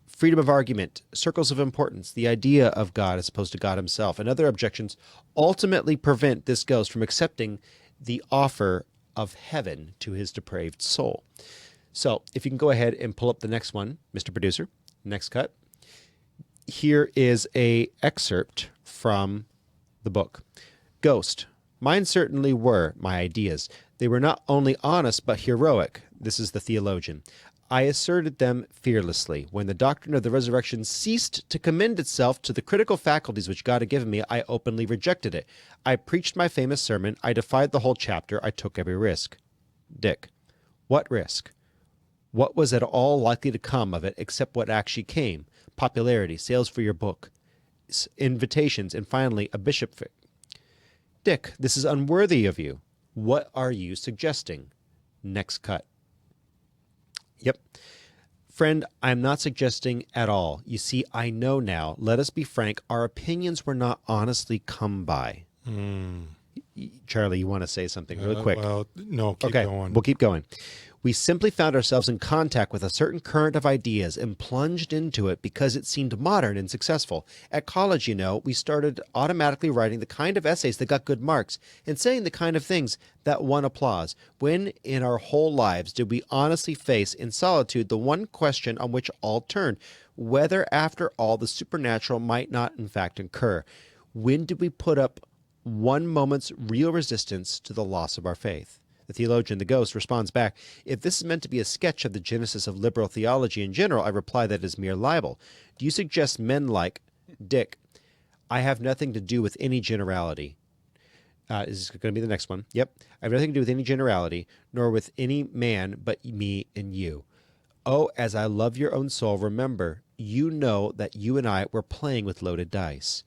freedom of argument, circles of importance, the idea of God as opposed to God himself, and other objections ultimately prevent this ghost from accepting the offer of heaven to his depraved soul. So if you can go ahead and pull up the next one, Mr. Producer, next cut. Here is a excerpt from the book. Ghost. Mine certainly were my ideas. They were not only honest, but heroic. This is the theologian. I asserted them fearlessly. When the doctrine of the resurrection ceased to commend itself to the critical faculties which God had given me, I openly rejected it. I preached my famous sermon. I defied the whole chapter. I took every risk. Dick. What risk? What was at all likely to come of it except what actually came? Popularity, sales for your book, invitations, and finally a bishopric. Dick, this is unworthy of you. What are you suggesting? Next cut. Yep. Friend, I'm not suggesting at all. You see, I know now. Let us be frank. Our opinions were not honestly come by. Charlie, you want to say something really quick?
Well, no, keep going.
We'll keep going. We simply found ourselves in contact with a certain current of ideas and plunged into it because it seemed modern and successful. At college, you know, we started automatically writing the kind of essays that got good marks and saying the kind of things that won applause. When in our whole lives did we honestly face in solitude the one question on which all turned, whether after all the supernatural might not in fact occur? When did we put up one moment's real resistance to the loss of our faith? The theologian, the ghost, responds back, if this is meant to be a sketch of the genesis of liberal theology in general, I reply that it is mere libel. Do you suggest men like Dick? I have nothing to do with any generality. This is going to be the next one. Yep. I have nothing to do with any generality, nor with any man but me and you. Oh, as I love your own soul, remember, you know that you and I were playing with loaded dice.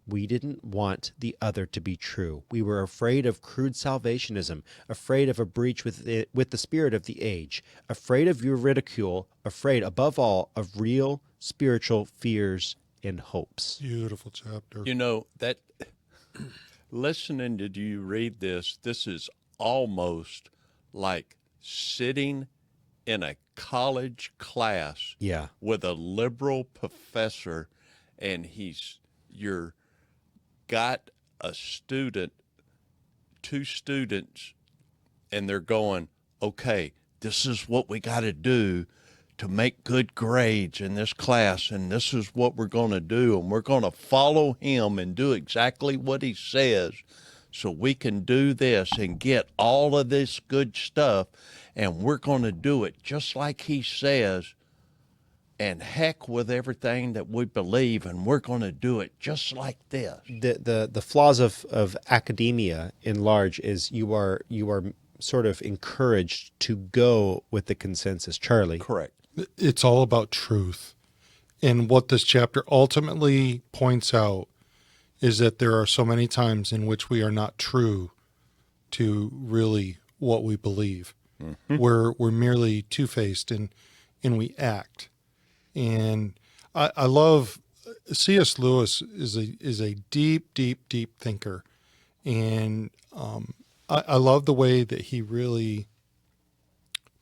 We didn't want the other to be true. We were afraid of crude salvationism, afraid of a breach with the spirit of the age, afraid of your ridicule, afraid, above all, of real spiritual fears and hopes.
Beautiful chapter.
You know, that listening to you read this is almost like sitting in a college class
Yeah.
with a liberal professor, and you're got a student, 2 students, and they're going, okay, this is what we got to do to make good grades in this class, and this is what we're going to do, and we're going to follow him and do exactly what he says so we can do this and get all of this good stuff, and we're going to do it just like he says, and heck with everything that we believe, and we're going to do it just like this.
The flaws of academia in large is you are sort of encouraged to go with the consensus. Charlie.
Correct.
It's all about truth. And what this chapter ultimately points out is that there are so many times in which we are not true to really what we believe. Mm-hmm. We're merely two-faced and we act. And I love C.S. Lewis is a deep thinker. And I love the way that he really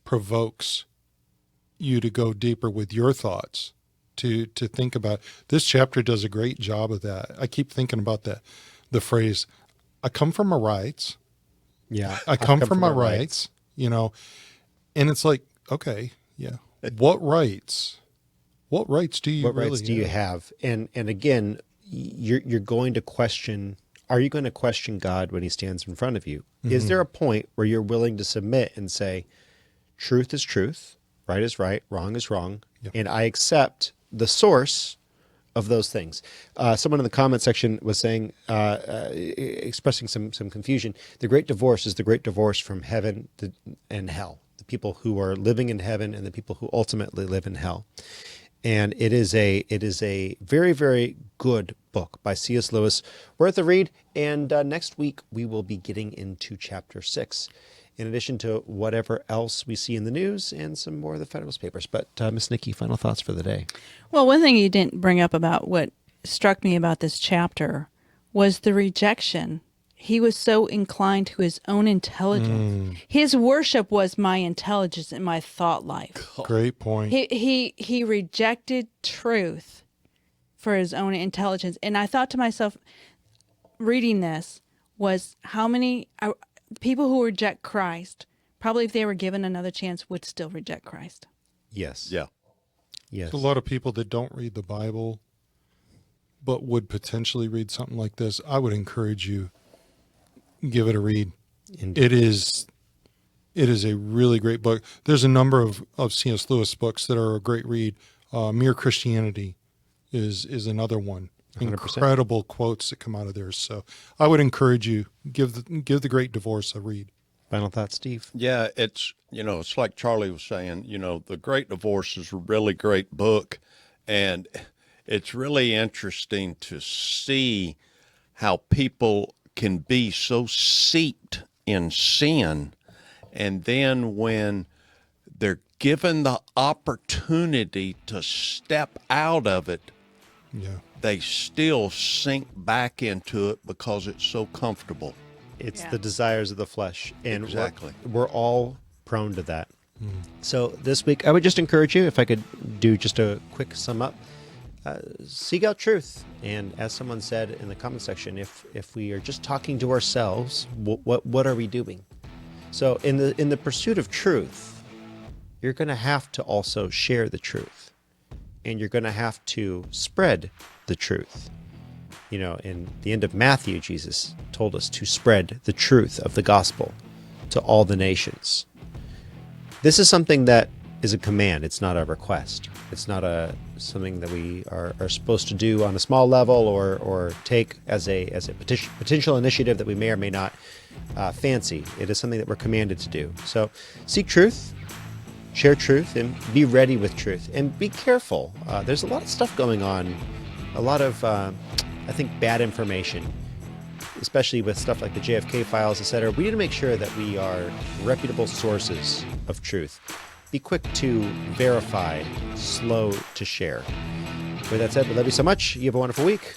provokes you to go deeper with your thoughts, to think about. This chapter does a great job of that. I keep thinking about the phrase, I come from my rights.
Yeah.
I come from my rights, you know, and it's like, okay, yeah. What rights do you
what
really
rights do you have? And again, you're going to question, are you going to question God when he stands in front of you? Mm-hmm. Is there a point where you're willing to submit and say, truth is truth, right is right, wrong is wrong, yep, and I accept the source of those things? Someone in the comment section was saying, expressing some confusion. The great divorce is the great divorce from heaven and hell, the people who are living in heaven and the people who ultimately live in hell. And it is a very, very good book by C.S. Lewis, worth a read. And next week we will be getting into chapter 6, in addition to whatever else we see in the news and some more of the Federalist papers. But Miss Nicki, final thoughts for the day.
Well, one thing you didn't bring up about what struck me about this chapter was the rejection. He was so inclined to his own intelligence. His worship was my intelligence and my thought life.
Great point.
He rejected truth for his own intelligence. And I thought to myself, reading this, was how many people who reject Christ, probably if they were given another chance, would still reject Christ.
Yes.
Yeah.
Yes.
There's a lot of people that don't read the Bible, but would potentially read something like this. I would encourage you, give it a read. Indeed. It is a really great book. There's a number of C.S. Lewis books that are a great read. Mere Christianity is another one. 100%. Incredible quotes that come out of there. So I would encourage you, give the Great Divorce a read.
Final thoughts, Steve?
Yeah, it's like Charlie was saying, The Great Divorce is a really great book, and it's really interesting to see how people can be so seeped in sin, and then when they're given the opportunity to step out of it,
yeah,
they still sink back into it because it's so comfortable.
It's the desires of the flesh. And
exactly.
We're all prone to that. So this week, I would just encourage you, if I could do just a quick sum up, seek out truth. And as someone said in the comment section, if we are just talking to ourselves, what are we doing? So in the pursuit of truth, you're going to have to also share the truth. And you're going to have to spread the truth. In the end of Matthew, Jesus told us to spread the truth of the gospel to all the nations. This is something that is a command. It's not a request. It's not something that we are supposed to do on a small level or take as a potential initiative that we may or may not fancy. It is something that we're commanded to do. So seek truth. Share truth and be ready with truth, and be careful. There's a lot of stuff going on, a lot of, I think, bad information, especially with stuff like the JFK files, etc. We need to make sure that we are reputable sources of truth. Be quick to verify, slow to share. With that said, we love you so much. You have a wonderful week.